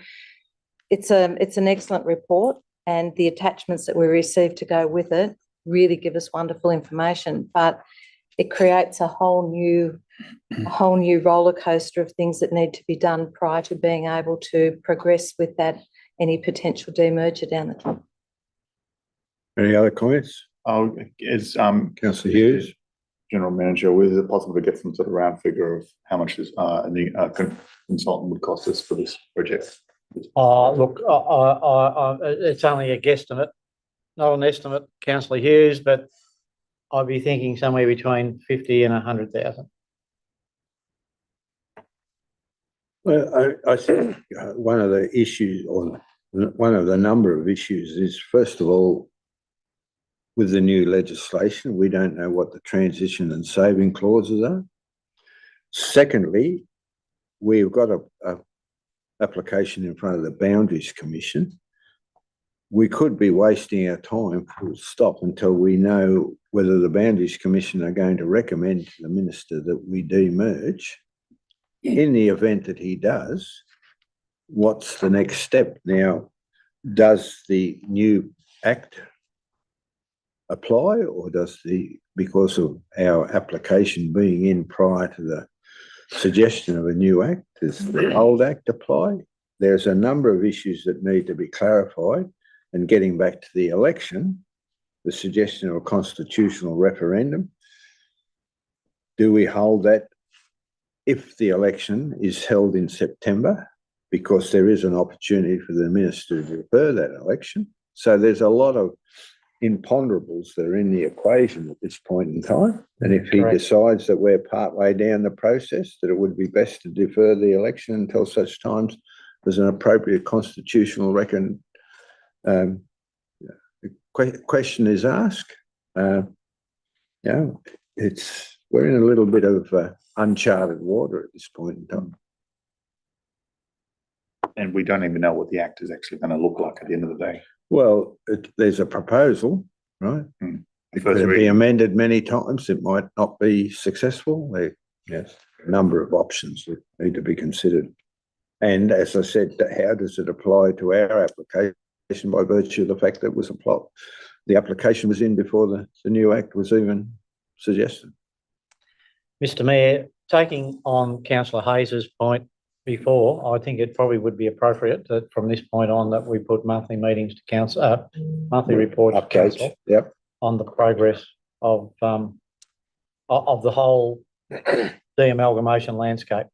it's an excellent report, and the attachments that we received to go with it really give us wonderful information, but it creates a whole new roller coaster of things that need to be done prior to being able to progress with that, any potential demerger down the track. Any other comments? Is, Councillor Hughes? General Manager, is it possible to get some sort of round figure of how much this, the consultant would cost us for this project? Look, it's only a guesstimate, not an estimate, councillor Hughes, but I'd be thinking somewhere between 50 and 100,000. Well, I think one of the issues, or one of the number of issues, is first of all, with the new legislation, we don't know what the transition and saving clauses are. Secondly, we've got a application in front of the Boundaries Commission. We could be wasting our time, full stop, until we know whether the Boundaries Commission are going to recommend to the Minister that we demerge. In the event that he does, what's the next step? Now, does the new Act apply, or does because of our application being in prior to the suggestion of a new Act, does the old Act apply? There's a number of issues that need to be clarified. And getting back to the election, the suggestion of a constitutional referendum, do we hold that if the election is held in September? Because there is an opportunity for the Minister to defer that election. So there's a lot of imponderables that are in the equation at this point in time. And if he decides that we're partway down the process, that it would be best to defer the election until such times as an appropriate constitutional question is asked. We're in a little bit of uncharted water at this point in time. And we don't even know what the Act is actually going to look like at the end of the day. Well, there's a proposal, right? It could be amended many times. It might not be successful. Yes, a number of options that need to be considered. And as I said, how does it apply to our application by virtue of the fact that it was applied? The application was in before the new Act was even suggested. Mr. Mayor, taking on councillor Hayes's point before, I think it probably would be appropriate that from this point on that we put monthly meetings to council, monthly reports to council on the progress of the whole de-amalgamation landscape,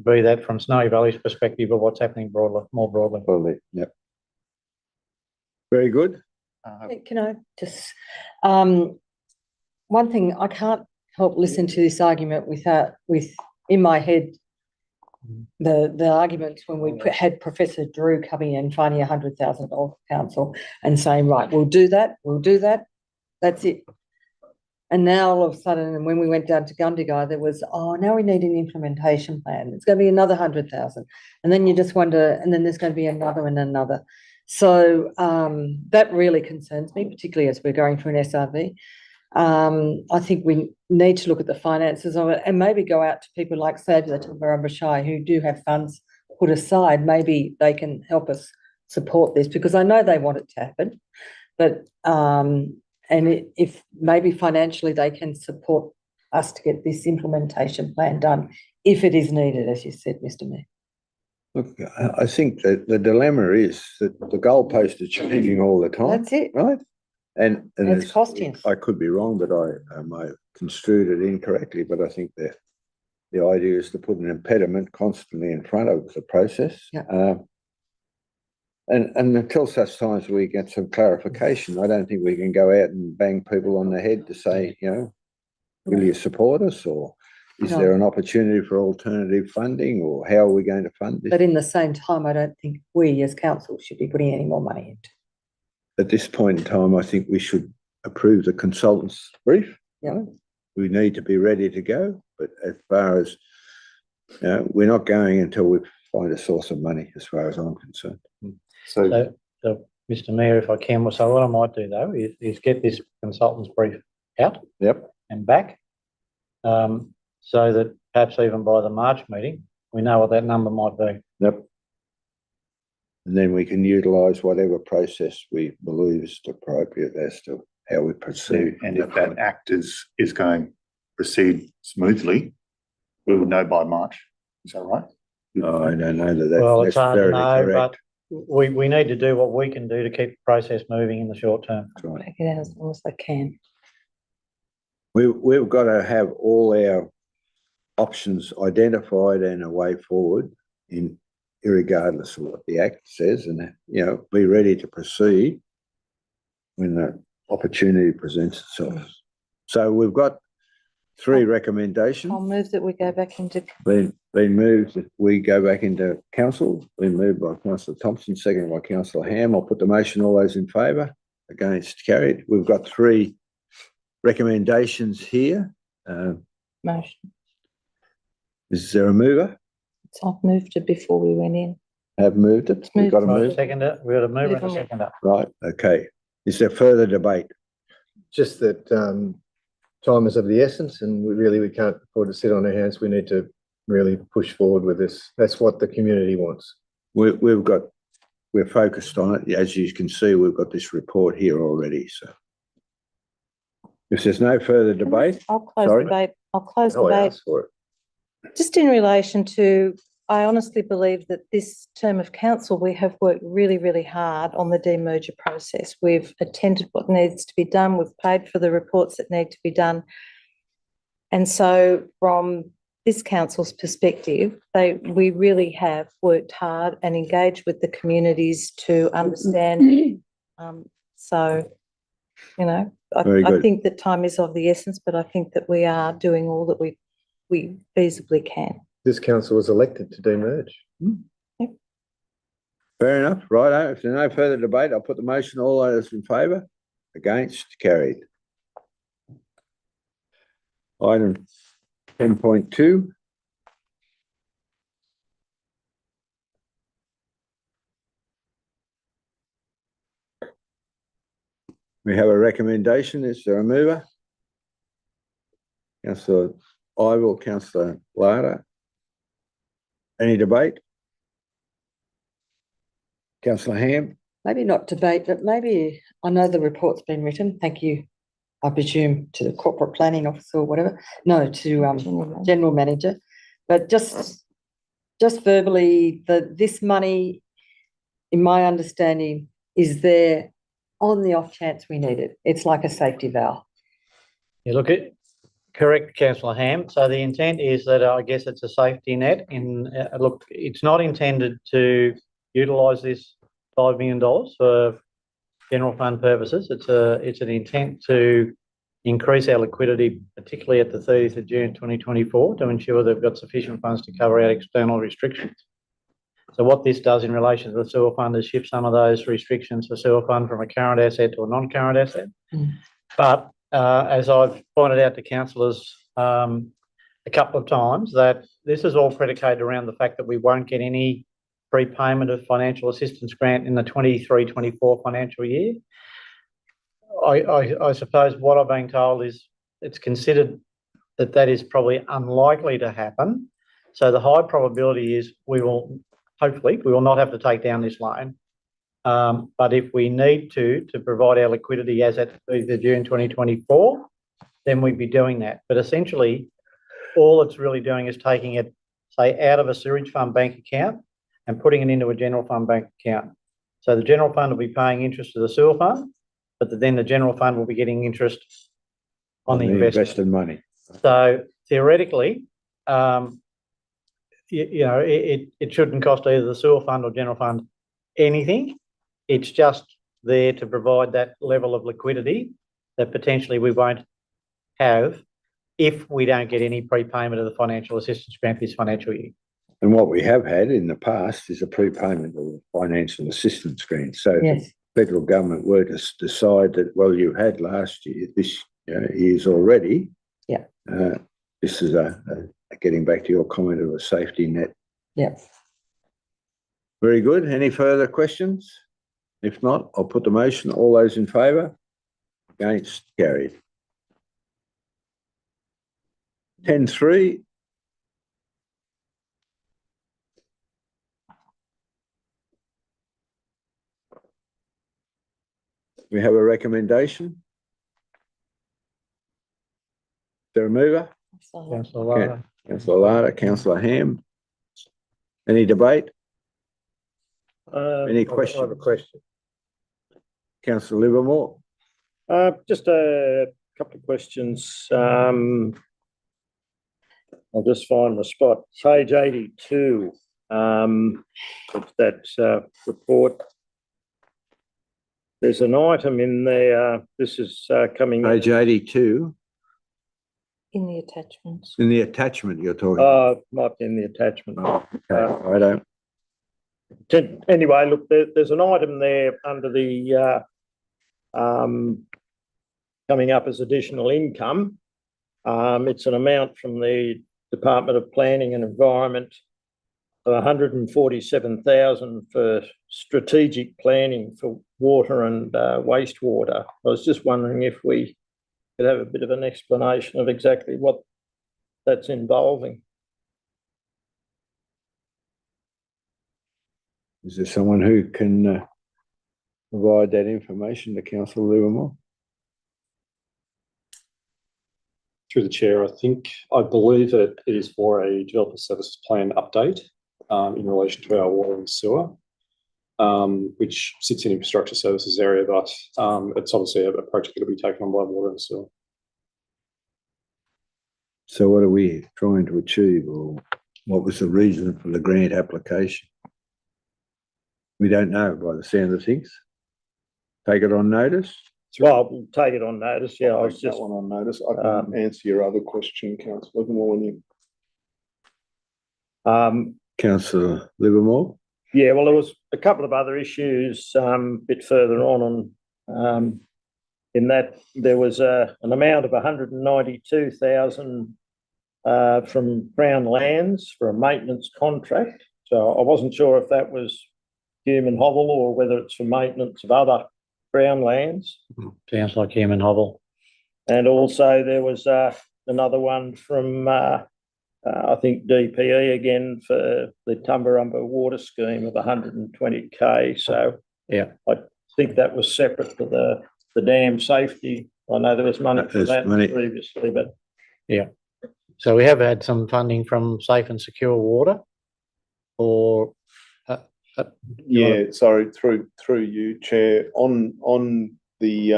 be that from Snowy Valley's perspective or what's happening more broadly. Yep. Very good. Can I just, one thing, I can't help listen to this argument with in my head, the arguments when we had Professor Drew coming in, finding $100,000 for council and saying, right, we'll do that, that's it. And now all of a sudden, when we went down to Gundagai, there was, now we need an implementation plan. It's going to be another 100,000. And then you just wonder, and then there's going to be another and another. So that really concerns me, particularly as we're going through an SRV. I think we need to look at the finances of it and maybe go out to people like Sadler to Barumba Shire who do have funds put aside. Maybe they can help us support this, because I know they want it to happen, but if maybe financially they can support us to get this implementation plan done if it is needed, as you said, Mr. Mayor. Look, I think that the dilemma is that the goalposts are changing all the time. That's it. Right? And it's costing us. I could be wrong, but I might have construed it incorrectly, but I think that the idea is to put an impediment constantly in front of the process. Yeah. And until such times we get some clarification, I don't think we can go out and bang people on the head to say, you know, will you support us, or is No. there an opportunity for alternative funding, or how are we going to fund But this? in the same time, I don't think we as council should be putting any more money into. At this point in time, I think we should approve the consultant's brief. Yeah. We need to be ready to go, but as far as, you know, we're not going until we find a source of money, as far as I'm concerned. So, So, Mr Mayor, if I can, so what I might do though is get this consultant's brief out Yep. and back. So that perhaps even by the March meeting, we know what that number might be. Yep. And then we can utilise whatever process we believe is appropriate as to how we proceed. and if that act is going to proceed smoothly, we will know by March. Is that right? No, I don't know that Well, that's it's hard to necessarily know, but correct. we need to do what we can do to keep the process moving in the short term. Right. Take it out as long as they can. We've got to have all our options identified and a way forward in irregardless of what the Act says, and, you know, be ready to proceed when the opportunity presents itself. So we've got 3 recommendations. I'll move that we go back into, Been moved that we go back into council, been moved by councillor Thompson, seconded by councillor Ham. I'll put the motion. All those in favour? Against? Carried. We've got 3 recommendations here. motion. Is there a mover? So I've moved it before we went in. Have moved it? We've got a Right, move? second it, we've got a mover and a Move on. seconder. Right, okay. Is there further debate? Just that time is of the essence, and we can't afford to sit on our hands. We need to really push forward with this. That's what the community wants. We're focused on it. As you can see, we've got this report here already, so. If there's no further debate, I'll close Sorry? debate. I'll close Oh, I debate. asked for it. Just in relation to, I honestly believe that this term of council, we have worked really, really hard on the demerger process. We've attended what needs to be done. We've paid for the reports that need to be done. And so from this council's perspective, we really have worked hard and engaged with the communities to understand. So, you know, Very I good. think that time is of the essence, but I think that we are doing all that we feasibly can. This council was elected to demerge. fair enough, righto. If there's no further debate, I'll put the motion. All those in favour? Against? Carried. Item 10.2. We have a recommendation. Is there a mover? Councillor Ivor, Councillor Larder. Any debate? Councillor Ham? Maybe not debate, but maybe, I know the report's been written, thank you, I presume, to the corporate planning officer or whatever, no, to general manager, but just verbally, this money, in my understanding, is there on the off chance we need it. It's like a safety valve. You look at, correct, councillor Ham. So the intent is that I guess it's a safety net look, it's not intended to utilise this $5 million for general fund purposes. It's an intent to increase our liquidity, particularly at the 30th of June 2024, to ensure they've got sufficient funds to cover our external restrictions. So what this does in relation to the sewer fund is shift some of those restrictions for sewer fund from a current asset to a non-current asset. But as I've pointed out to councillors a couple of times, that this is all predicated around the fact that we won't get any prepayment of financial assistance grant in the 23-24 financial year. I suppose what I've been told is it's considered that is probably unlikely to happen. So the high probability is hopefully we will not have to take down this loan. But if we need to provide our liquidity as at the June 2024, then we'd be doing that. But essentially, all it's really doing is taking it, say, out of a sewage fund bank account and putting it into a general fund bank account. So the general fund will be paying interest to the sewer fund, but then the general fund will be getting interest on the investment. Invested money. So theoretically, it shouldn't cost either the sewer fund or general fund anything. It's just there to provide that level of liquidity that potentially we won't have if we don't get any prepayment of the financial assistance grant this financial year. And what we have had in the past is a prepayment of the financial assistance grant. So if Yes. the federal government were to decide that, well, you had last year, this year's already. Yeah. This is a getting back to your comment of a safety net. Yeah. Very good. Any further questions? If not, I'll put the motion. All those in favour? Against? Carried. 10.3. We have a recommendation. Is there a mover? Councillor Lara. Councillor Lara, Councillor Ham. Any debate? Any I have a questions? question. Councillor Livermore. Just a couple of questions. I'll just find the spot. Page 82, of that report. There's an item in there, this is coming. Page 82, In the attachments. in the attachment you're talking about. Might be in the attachment. Okay, I don't. Anyway, look, there's an item there under the coming up as additional income. It's an amount from the Department of Planning and Environment of 147,000 for strategic planning for water and wastewater. I was just wondering if we could have a bit of an explanation of exactly what that's involving. Is there someone who can provide that information to Councillor Livermore? Through the chair, I believe that it is for a developer services plan update in relation to our water and sewer, which sits in infrastructure services area, but it's obviously a project that will be taken on by water and sewer. So what are we trying to achieve, or what was the reason for the grant application? We don't know by the sound of things. Take it on notice. Well, we'll take it on notice, yeah, I was Take that just, one on notice. I can answer your other question, Councillor Livermore, when you. Councillor Livermore. yeah, well, there was a couple of other issues a bit further on in that there was an amount of 192,000 from Crown Lands for a maintenance contract. So I wasn't sure if that was Hume Hovell or whether it's for maintenance of other Crown Lands. Sounds like Hume and Hovell. And also there was another one from, I think DPE again for the Tumbarumba Water Scheme of 120K. So Yeah. I think that was separate to the dam safety. I know there was money for There's that money. previously, but So we have had some funding from Safe and Secure Water or Yeah, sorry, through you, Chair, on the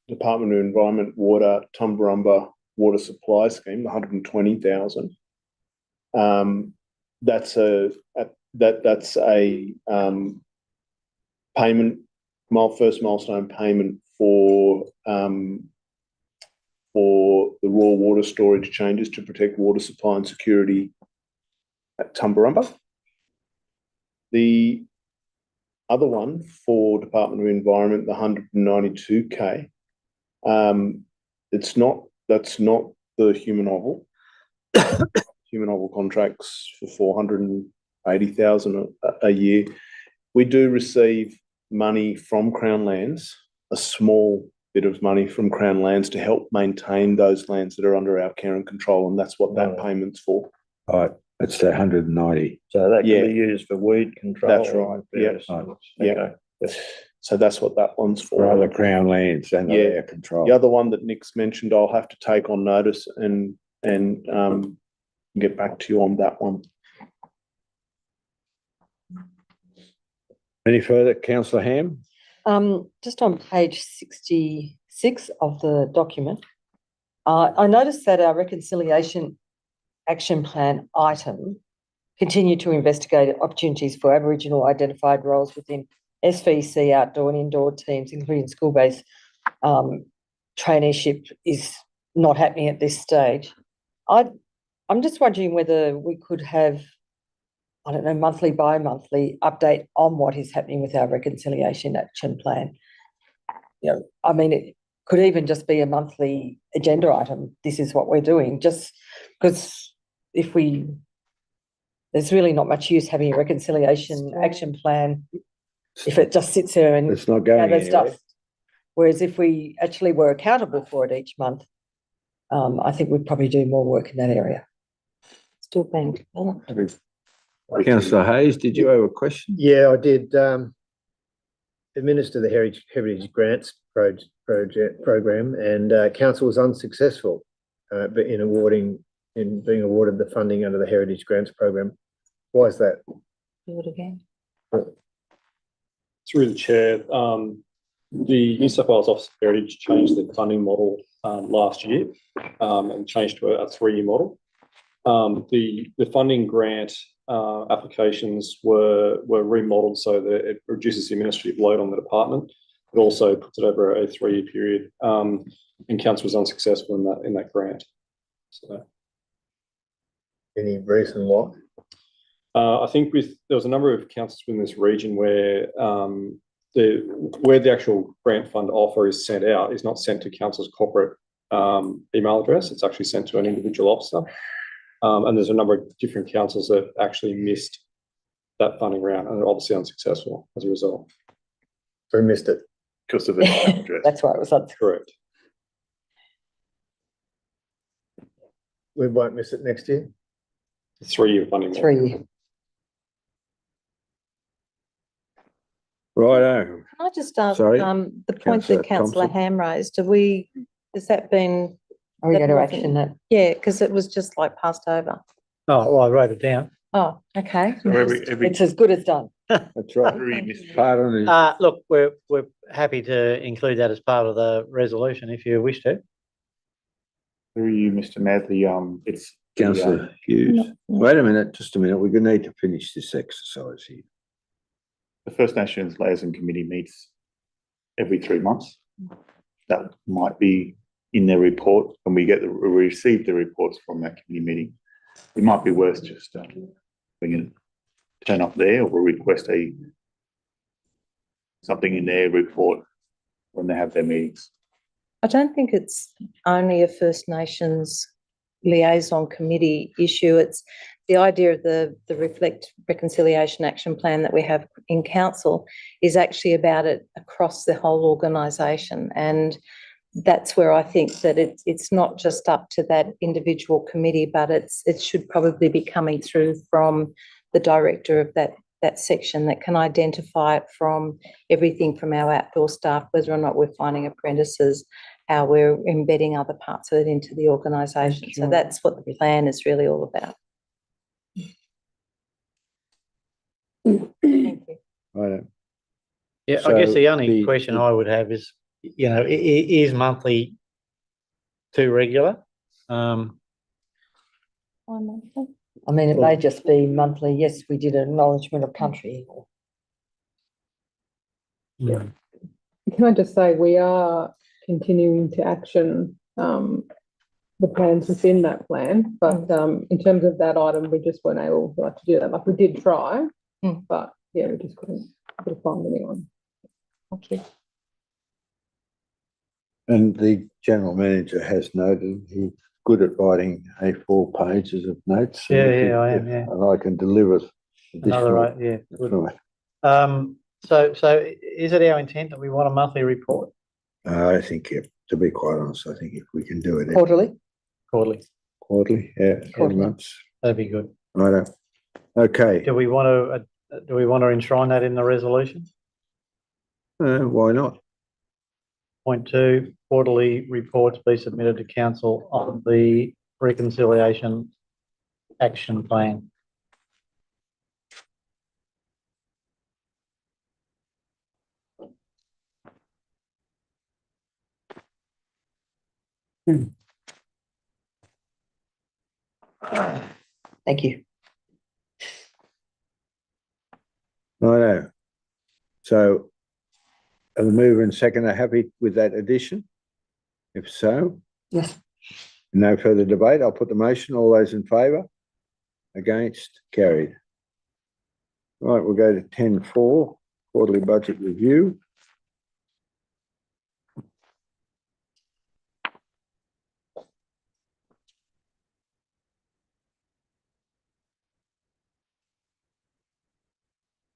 Department of Environment Water Tumbarumba Water Supply Scheme, 120,000. That's a payment, first milestone payment for the raw water storage changes to protect water supply and security at Tumbarumba. The other one for Department of Environment, the 192K, that's not the Human Hovell. Human Hovell contracts for 480,000 a year. We do receive money from Crown Lands, a small bit of money from Crown Lands to help maintain those lands that are under our care and control, and that's what that payment's for. All right, that's the 190. so that Yeah. can be used for weed control. That's right, yeah. Yes. Yeah. Okay. So that's what that one's For for. other Crown Lands under Yeah. their control. The other one that Nick's mentioned, I'll have to take on notice and get back to you on that one. Any further, Councillor Ham? Just on page 66 of the document, I noticed that our reconciliation action plan item continue to investigate opportunities for Aboriginal identified roles within SVC outdoor and indoor teams, including school-based traineeship, is not happening at this stage. I'm just wondering whether we could have, I don't know, monthly, bi-monthly update on what is happening with our reconciliation action plan. You know, I mean, it could even just be a monthly agenda item. This is what we're doing, just because there's really not much use having a reconciliation action plan if it just sits there and It's not going gathers anywhere. dust. Whereas if we actually were accountable for it each month, I think we'd probably do more work in that area. Still being developed. Councillor Hayes, did you have a question? Yeah, I did, administer the Heritage Grants program, and council was unsuccessful but in being awarded the funding under the Heritage Grants program. Why is that? Do it again. Through the chair, the New South Wales Office of Heritage changed the funding model last year and changed to a 3-year model. The funding grant applications were remodeled so that it reduces the administrative load on the department. It also puts it over a 3-year period, and council was unsuccessful in that grant. So, Any reason why? I think there was a number of councils within this region where the actual grant fund offer is sent out is not sent to council's corporate email address. It's actually sent to an individual officer. And there's a number of different councils that actually missed that funding round and are obviously unsuccessful as a result. So we missed it. Because of the email address. That's why it was Correct. We won't miss it next year. 3-year funding model. 3 year. Righto. Can I just ask, Sorry, the point Councillor that councillor Thompson. Ham raised, has that been, Are we going to That action that? yeah, because it was just like passed over. Oh, well, I wrote it down. Oh, okay. So every It's as good as done. That's right. Pardon me. Look, we're happy to include that as part of the resolution if you wish to. through you, Mr. Mayor, it's Councillor Hughes. Wait a minute, just a minute. We're going to need to finish this exercise here. the First Nations Liaison Committee meets every 3 months. That might be in their report when we receive the reports from that committee meeting. It might be worth just turn up there or request something in their report when they have their meetings. I don't think it's only a First Nations liaison committee issue. It's the idea of the Reflect Reconciliation Action Plan that we have in council is actually about it across the whole organisation. And that's where I think that it's not just up to that individual committee, but it should probably be coming through from the director of that section that can identify it from everything from our outdoor staff, whether or not we're finding apprentices, how we're embedding other parts of it into the organisation. So that's what the plan is really all about. Thank you. Righto. Yeah, I guess So the only the- question I would have is, is monthly too regular? I mean, it may just be monthly. Yes, we did an acknowledgement of country. Yeah. Can I just say, we are continuing to action the plans within that plan, but in terms of that item, we just weren't able to do that. Like, we did try, but yeah, we just couldn't find anyone. Thank you. And the general manager has noted he's good at writing A4 pages of notes. Yeah, I am, yeah. And I can deliver Another, right, yeah. That's Good. right. So is it our intent that we want a monthly report? I think, yeah, to be quite honest, I think if we can do it Quarterly? Quarterly, quarterly, yeah, every Quarterly. month. that'd be good. Righto. Okay, Do we want to enshrine that in the resolution? why not? Point 2, quarterly reports be submitted to council on the reconciliation action plan. Thank you. Righto. So are the mover and seconder happy with that addition? If so, Yes. no further debate. I'll put the motion. All those in favour? Against? Carried. Right, we'll go to 10.4, quarterly budget review.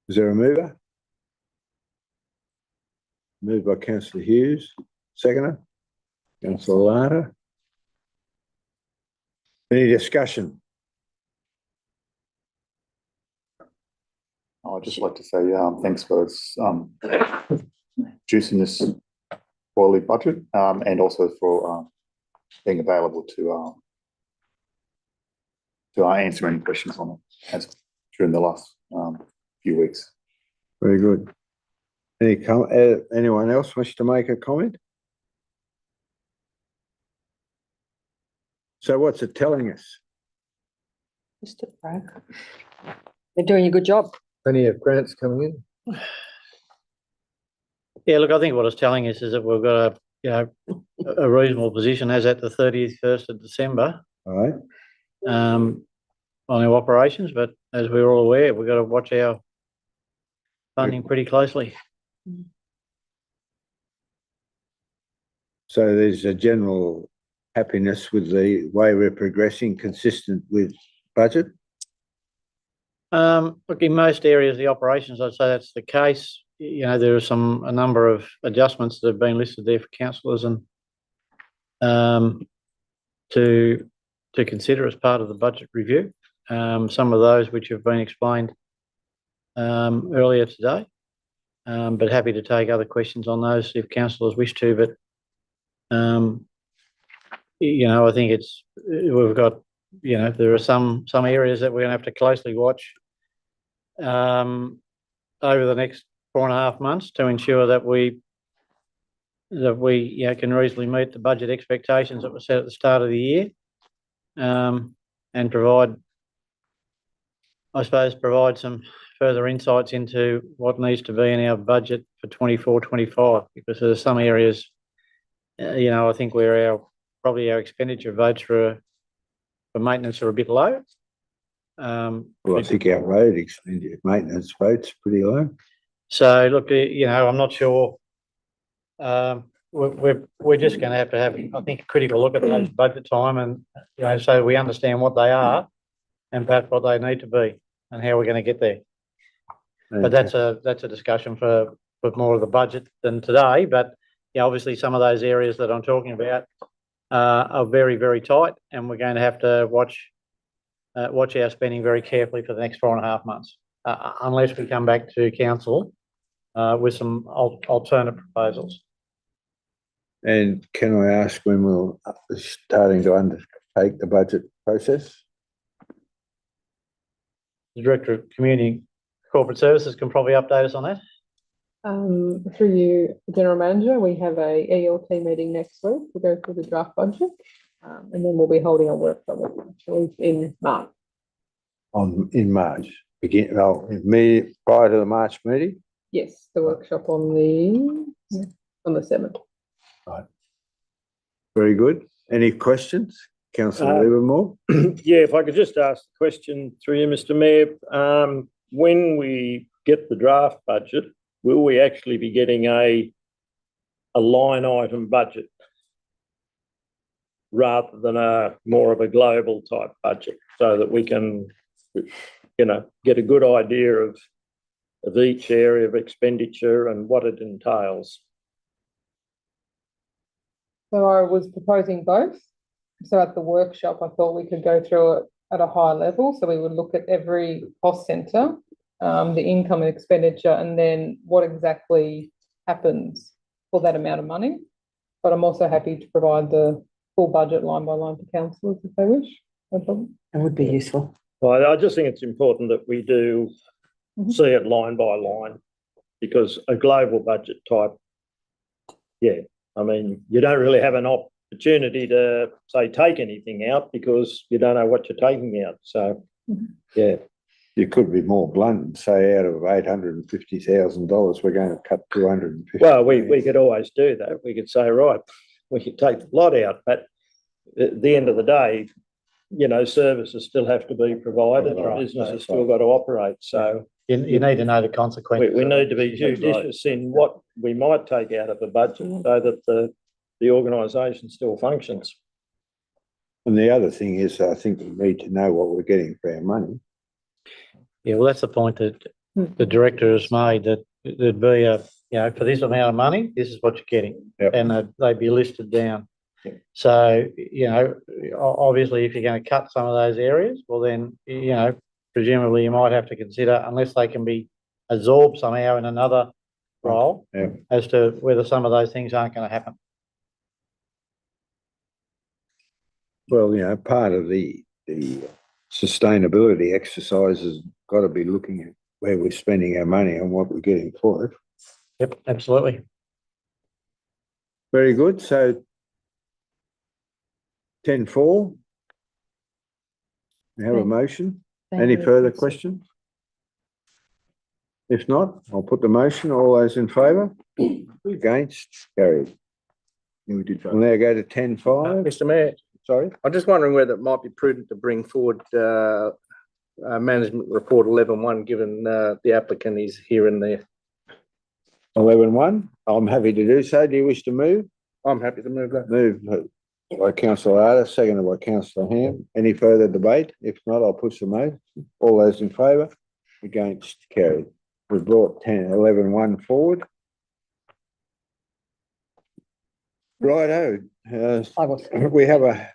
Is there a mover? Moved by councillor Hughes, seconder, councillor Larder. Any discussion? I'd just like to say, thanks for, producing this quarterly budget, and also for, being available to answer any questions on it as during the last, few weeks. Very good. Anyone else wish to make a comment? So what's it telling us? Mr. Frank. They're doing a good job. Plenty of grants coming in. Yeah, look, I think what it's telling us is that we've got a reasonable position as at the 31st of December. All right, On our operations, but as we're all aware, we've got to watch our funding pretty closely. so there's a general happiness with the way we're progressing, consistent with budget? Look, in most areas of the operations, I'd say that's the case. You know, there are a number of adjustments that have been listed there for councillors and to consider as part of the budget review. Some of those which have been explained earlier today, but happy to take other questions on those if councillors wish to. But you know, I think we've got, you know, there are some areas that we're going to have to closely watch over the next 4.5 months to ensure that we you know, can reasonably meet the budget expectations that were set at the start of the year, and provide some further insights into what needs to be in our budget for 24-25, because there's some areas, you know, I think where probably our expenditure votes for maintenance are a bit low. Well, I think our road expenditure maintenance vote's pretty low. So look, you know, I'm not sure. We're just going to have, I think, a critical look at those budget time, and you know, so we understand what they are and perhaps what they need to be and how we're going to get there. But that's a discussion for more of the budget than today. But yeah, obviously some of those areas that I'm talking about are very, very tight, and we're going to have to watch our spending very carefully for the next 4.5 months, unless we come back to council with some alternate proposals. And can I ask when we'll starting to undertake the budget process? The Director of Community Corporate Services can probably update us on that. Through you, General Manager, we have a ELT meeting next week to go through the draft budget, and then we'll be holding a workshop actually in March. In March, prior to the March meeting? Yes, the workshop on the 7th. Right. Very good. Any questions? Councillor Livermore? Yeah, if I could just ask the question through you, Mr. Mayor. When we get the draft budget, will we actually be getting a line item budget rather than a more of a global type budget, so that we can, you know, get a good idea of each area of expenditure and what it entails? So I was proposing both. So at the workshop, I thought we could go through it at a high level. So we would look at every cost centre, the income and expenditure, and then what exactly happens for that amount of money. But I'm also happy to provide the full budget line by line to councillors if they wish. No problem. That would be useful. Well, I just think it's important that we do see it line by line, because a global budget type, yeah, I mean, you don't really have an opportunity to, say, take anything out because you don't know what you're taking out. So, yeah. You could be more blunt and say out of $850,000, we're going to cut 250. Well, we could always do that. We could say, right, we could take the lot out, but at the end of the day, you know, services still have to be provided, Right. business has still got to operate, so You need to know the consequences. we need to be judicious in what we might take out of the budget so that the organisation still functions. And the other thing is, I think we need to know what we're getting for our money. Yeah, well, that's the point that the director has made, that there'd be a, you know, for this amount of money, this is what you're getting. Yep. And they'd be listed down. Yep. So, you know, obviously, if you're going to cut some of those areas, well then, you know, presumably you might have to consider, unless they can be absorbed somehow in another role, Yep. as to whether some of those things aren't going to happen. Well, you know, part of the sustainability exercise has got to be looking at where we're spending our money and what we're getting for it. Yep, absolutely. Very good. So 10-4. We have a motion. Any further questions? If not, I'll put the motion. All those in favour? Against? Carried. We'll now go to 10-5. Mr Mayor, Sorry? I'm just wondering whether it might be prudent to bring forward management report 11.1, given the applicant is here and there. 11-1. I'm happy to do so. Do you wish to move? I'm happy to move that. Moved by councillor Arter, seconded by councillor Ham. Any further debate? If not, I'll put some motion. All those in favour? Against? Carried. We brought 11-1 forward. Righto. I was. We have a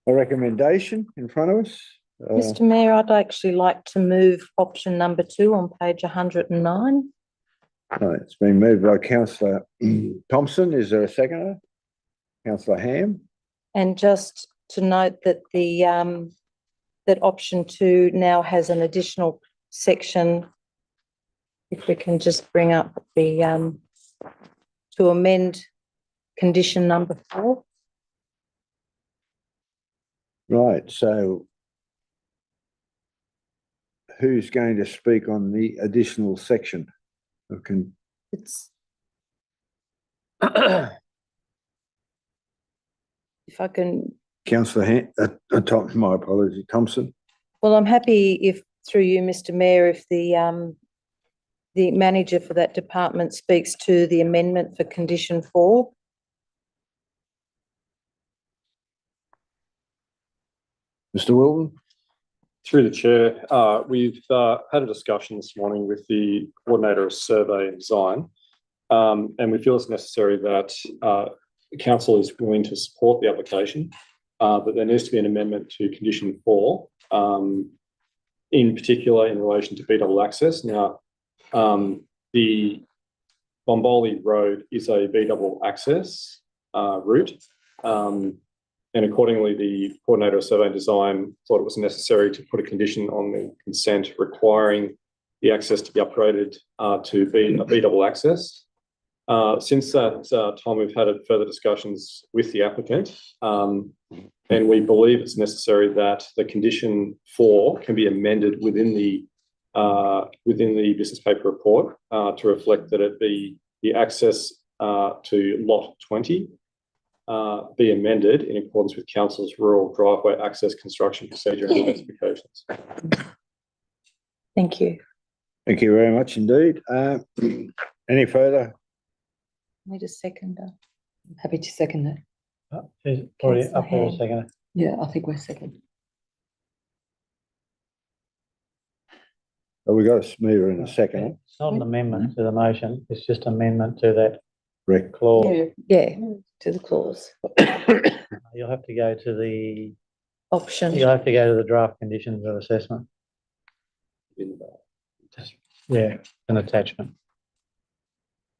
recommendation in front of us. Mr Mayor, I'd actually like to move option number 2 on page 109. Right, it's been moved by councillor Thompson. Is there a seconder? Councillor Ham. And just to note that that option 2 now has an additional section. If we can just bring up the to amend condition number 4. Right, so who's going to speak on the additional section? It's if I can, Councillor my apologies, Thompson. well, I'm happy if, through you, Mr Mayor, if the manager for that department speaks to the amendment for condition 4. Mr Wilton? Through the chair, we've had a discussion this morning with the coordinator of survey and design, and we feel it's necessary that the council is willing to support the application, but there needs to be an amendment to condition 4, in particular in relation to B-double access. Now, the Bomboli Road is a B-double access route. And accordingly, the coordinator of survey and design thought it was necessary to put a condition on the consent requiring the access to be upgraded to be a B-double access. Since that time, we've had further discussions with the applicant, and we believe it's necessary that the condition 4 can be amended within the business paper report to reflect that it be the access to lot 20 be amended in accordance with council's rural driveway access construction procedure and specifications. Thank you. Thank you very much indeed. Any further? Need a seconder. I'm happy to second that. Is already Councillor up there a Ham. second. Yeah, I think we're second. Oh, we got a smoother in a second. It's not an amendment to the motion, it's just amendment to that Rick. clause. Yeah, to the clause. You'll have to go to the, Option. you'll have to go to the draft conditions of assessment. Yeah, an attachment.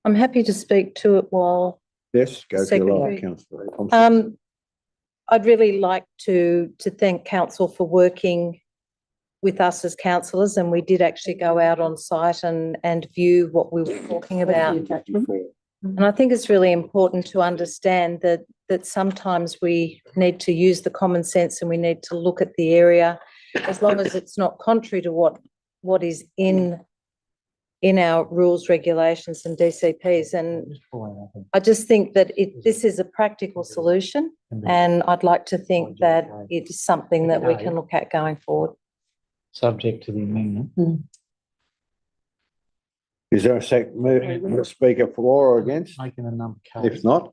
I'm happy to speak to it while, Yes, go to your Secondary. light, councillor Thompson. I'd really like to thank council for working with us as councillors, and we did actually go out on site and view what we were talking about. And I think it's really important to understand that sometimes we need to use the common sense and we need to look at the area as long as it's not contrary to what is in our rules, regulations and DCPs. And I just think that this is a practical solution, and I'd like to think that it is something that we can look at going forward. Subject to the amendment. Is there a speaker for or against? Making a number. If not,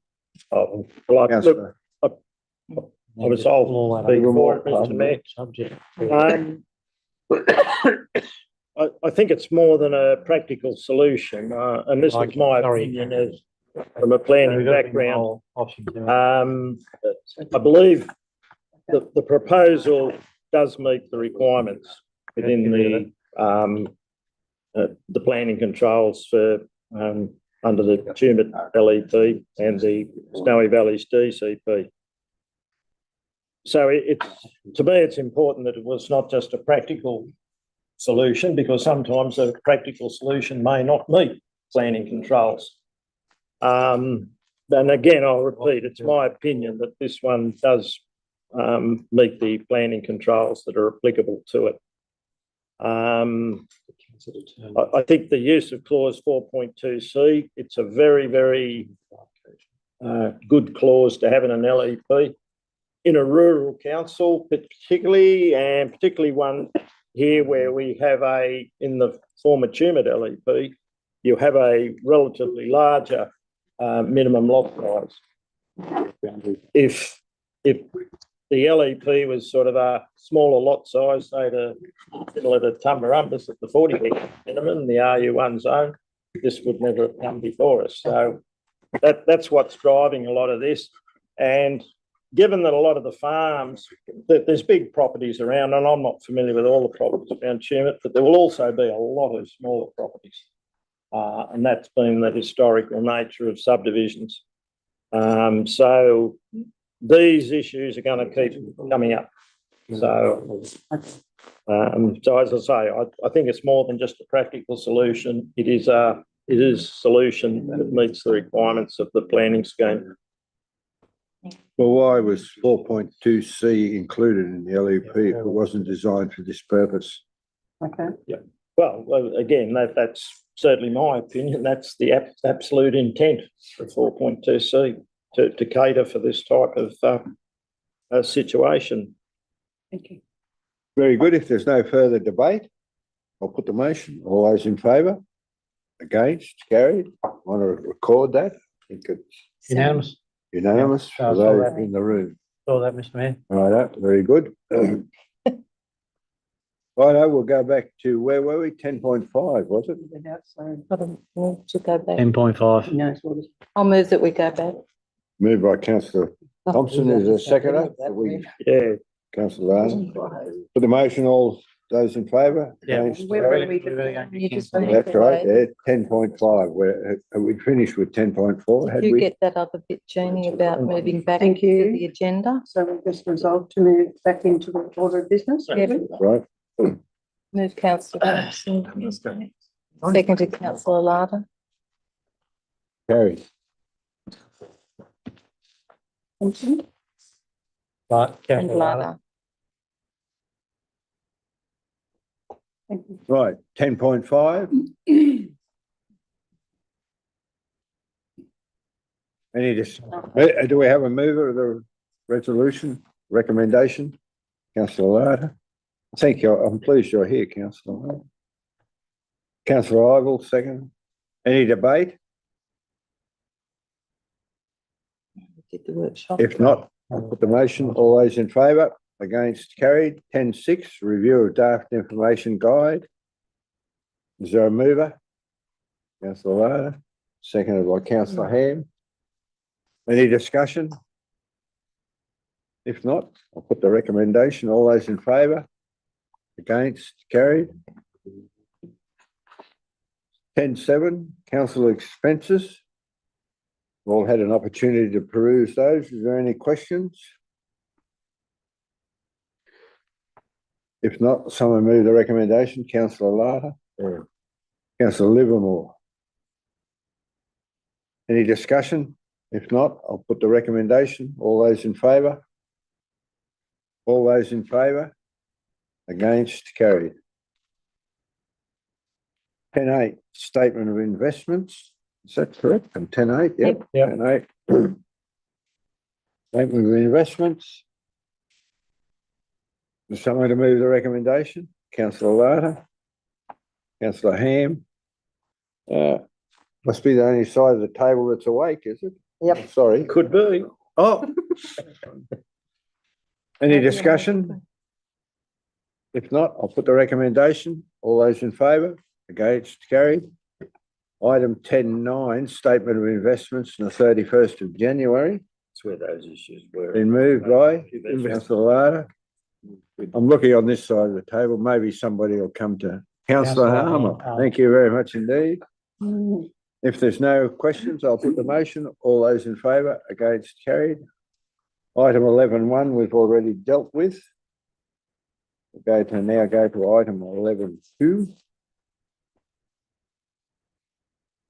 Well, look, councillor. I was told to speak for it, Mr. Mayor. Subject. I think it's more than a practical solution, and this is my opinion as from a planning background. I believe the proposal does meet the requirements within the planning controls for under the Tumut LEP and the Snowy Valleys DCP. So to me, it's important that it was not just a practical solution, because sometimes a practical solution may not meet planning controls. And again, I'll repeat, it's my opinion that this one does meet the planning controls that are applicable to it. I think the use of clause 4.2C, it's a very, very good clause to have in an LEP. In a rural council, particularly one here where we have in the former Tumut LEP, you have a relatively larger minimum lot size. If the LEP was sort of a smaller lot size, say similar to Tumbarumbas at the 40 hectare minimum, the RU1 zone, this would never have come before us. So that's what's driving a lot of this. And given that a lot of the farms, there's big properties around, and I'm not familiar with all the properties around Tumut, but there will also be a lot of smaller properties. And that's been the historical nature of subdivisions. So these issues are going to keep coming up. So as I say, I think it's more than just a practical solution. It is a solution that meets the requirements of the planning scheme. Well, why was 4.2C included in the LEP if it wasn't designed for this purpose? Okay. Yeah. Well, again, that's certainly my opinion. That's the absolute intent of 4.2C to cater for this type of situation. Thank you. Very good. If there's no further debate, I'll put the motion. All those in favour? Against? Carried? Want to record that? I think it's Unanimous. unanimous for those in the room. Saw that, Mr. Mayor. Right, very good. Righto, we'll go back to, where were we? 10.5, was it? To go back. 10.5. I'll move that we go back. Moved by councillor Thompson, is a seconder? Yeah. Councillor Arnold. For the motion, all those in favour? Yeah. Against? Where were we? You just moved That's right, away. yeah, 10.5. Have we finished with 10.4? Had Did you we? get that other bit, Jeannie, about moving back Thank to you. the agenda? So we just resolved to move back into the order of business. Right, Move councillor Thompson. Seconded councillor Larder. carried. Thompson? Right. And Larder. Thank you. Right, 10.5. Do we have a mover of the resolution, recommendation? Councillor Larder. Thank you. I'm pleased you're here, Councillor Larder. Councillor Ivel, second. Any debate? Did the workshop. If not, I'll put the motion. All those in favour? Against? Carried. 10.6, review of draft information guide. Is there a mover? Councillor Larder, seconded by Councillor Ham. Any discussion? If not, I'll put the recommendation. All those in favour? Against? Carried. 10.7, council expenses. We've all had an opportunity to peruse those. Is there any questions? If not, someone move the recommendation. Councillor Larder or Councillor Livermore. Any discussion? If not, I'll put the recommendation. All those in favour? All those in favour? Against, carried. 10.8, statement of investments. Is that correct? And 10.8, yep. Yep. 10.8. Statement of investments. Is someone to move the recommendation? Councillor Larder? Councillor Ham? Must be the only side of the table that's awake, is it? Yep. Sorry. Could be. Oh. Any discussion? If not, I'll put the recommendation. All those in favour? Against, carried. Item 10.9, statement of investments on the 31st of January. That's where those issues were. Been moved by Councillor Larder. I'm looking on this side of the table. Maybe somebody will come to Councillor Harmer. Thank you very much indeed. If there's no questions, I'll put the motion. All those in favour, against, carried. Item 11.1, we've already dealt with. We'll now go to item 11.2.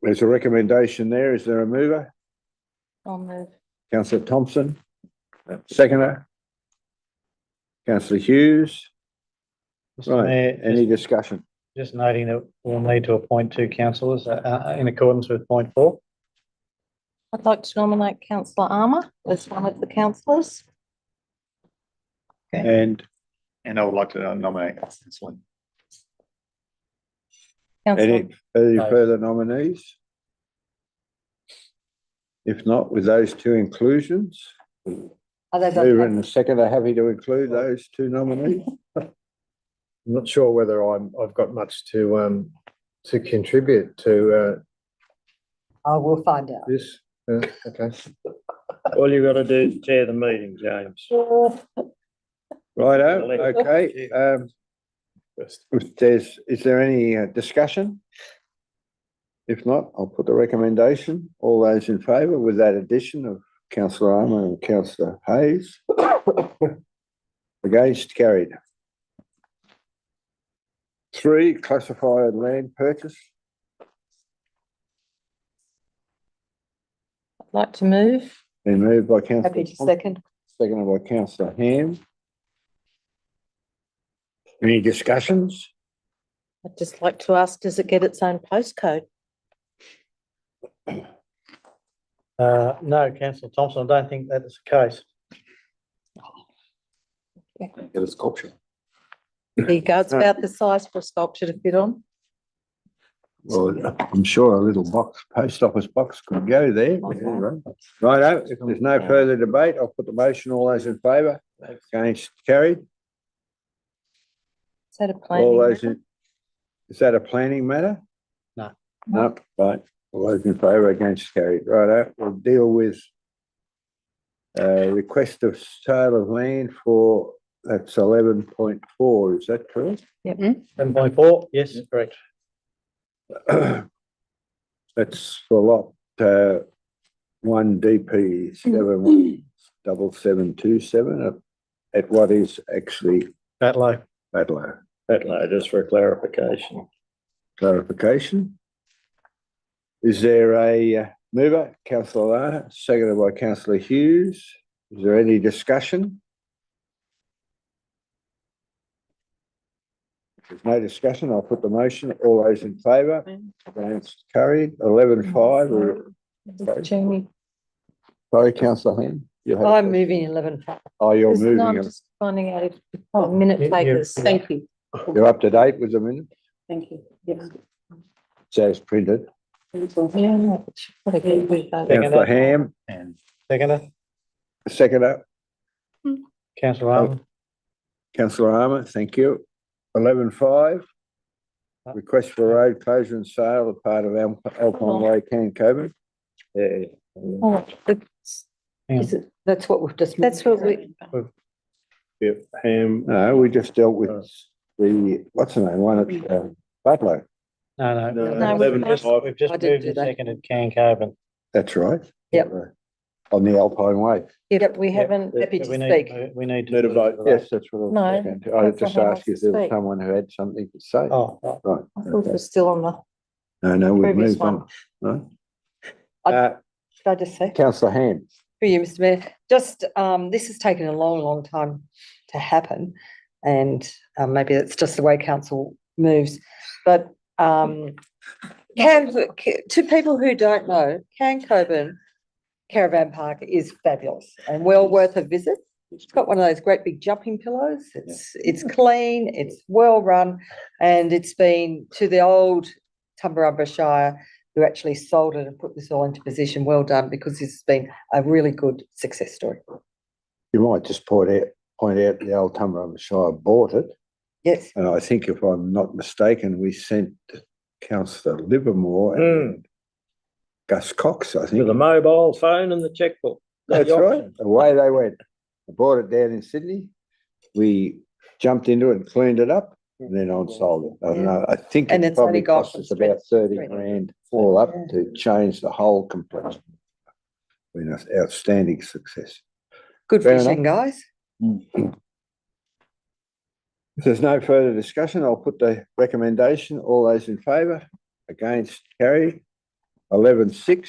There's a recommendation there. Is there a mover? I'll move. Councillor Thompson. Seconder. Councillor Hughes. Mr. Right, Mayor, any discussion? just noting that we'll need to appoint two councillors in accordance with point 4. I'd like to nominate councillor Armour as one of the councillors. And And I would like to nominate Councillor. any further nominees? If not, with those two inclusions, Are they mover done? and the seconder happy to include those two nominees? I'm not sure whether I've got much to contribute to I will find out. this. Okay. All you gotta do is chair the meeting, James. Righto, okay. Is there any discussion? If not, I'll put the recommendation. All those in favour with that addition of councillor Armour and councillor Hayes? Against, carried. 3, classified land purchase. I'd like to move. Been moved by councillor. Happy to second. Seconded by councillor Ham. Any discussions? I'd just like to ask, does it get its own postcode? No, councillor Thompson, I don't think that is the case. Get a sculpture. There you go. It's about the size for a sculpture to fit on. Well, I'm sure a little box, post office box could go there. Righto, if there's no further debate, I'll put the motion. All those in favour? Against, carried. Is that a All planning those matter? in, is that a planning matter? No. No, right. All those in favour, against, carried. Righto, we'll deal with request of sale of land for, that's 11.4, is that correct? 7.4, yes, correct. That's for lot 1 DP 717727 at what is actually Batlow. Badlow. That just for clarification. Clarification. Is there a mover? Councillor Larder, seconded by councillor Hughes. Is there any discussion? If there's no discussion, I'll put the motion. All those in favour? Against, carried. 11.5. Jamie. Sorry, councillor Ham. You have- I'm moving 11. Oh, you're No, I'm moving. just finding out if, minute takers. Thank you, You're up to date with the minute? thank you. Yes. Says printed. Yeah, no, but she's got to get with that. Councillor Ham, And seconder, seconder. councillor Armour. Councillor Armour, thank you. 11.5. Request for road closure and sale of part of Alpine Way, Cancoban. Yeah. Oh, it's- Is it, that's what we've just. That's what we, Yep, Ham. No, we just dealt with the, what's the name, one at Butler. No, No, No, we've just I moved didn't and do that. seconded Can Coburn. That's right. Yep. On the Alpine Way. yep, we haven't, Happy to We speak. need to. Need a vote. Yes, that's what I was No, saying. I just Councillor Ham asked if wants there to was speak. someone who had something to say. Oh, right. Right. I thought it was still on the No, we've previous moved on. one. Right. Should I just say? Councillor Ham. For you, Mr. Mayor, just, this has taken a long, long time to happen. And maybe that's just the way council moves. But to people who don't know, Coburn Caravan Park is fabulous and well worth a visit. It's got one of those great big jumping pillows. It's clean, it's well run, and it's been to the old Tumbarumba Shire who actually sold it and put this all into position. Well done, because this has been a really good success story. You might just point out the old Tumbarumba Shire bought it. Yes. And I think if I'm not mistaken, we sent Councillor Livermore and Gus Cox, I think. With a mobile phone and the checkbook. That's right. Away they went. I bought it down in Sydney. We jumped into it and cleaned it up and then on sold it. I don't know. I think And it it's only probably got cost us about 30 grand all up to change the whole complexion. Been an outstanding success. Good Fair fishing, guys. If there's no further discussion, I'll put the recommendation. All those in favour, against, carried. 11.6.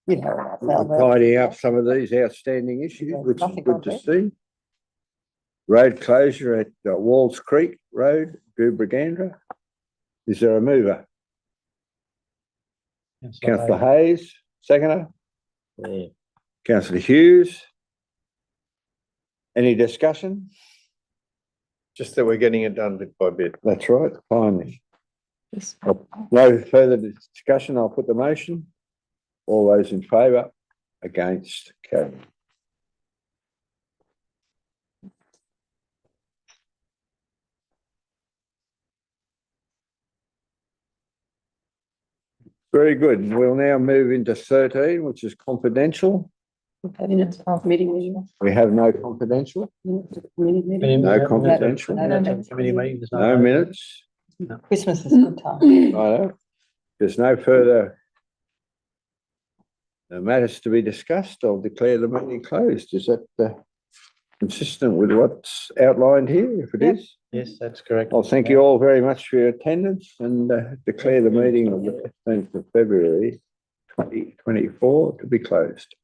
You know, that's Tidying up some of these outstanding issues, Yeah, which is nothing good on to there. see. Road closure at Walls Creek Road, Goobragandra. Is there a mover? Councillor Hayes, seconder. Councillor Hughes. Any discussion? Just that we're getting it done bit by bit. That's right, finally. No further discussion, I'll put the motion. All those in favour, against, carried. Very good. We'll now move into 13, which is confidential. Minutes of meeting. We have no confidential, no confidential, Committee meeting, there's no minutes. Christmas is a good time. Righto. There's no further matters to be discussed. I'll declare the meeting closed. Is that consistent with what's outlined here? If it is, Yes, that's correct. I'll thank you all very much for your attendance and declare the meeting of the 15th of February 2024 to be closed.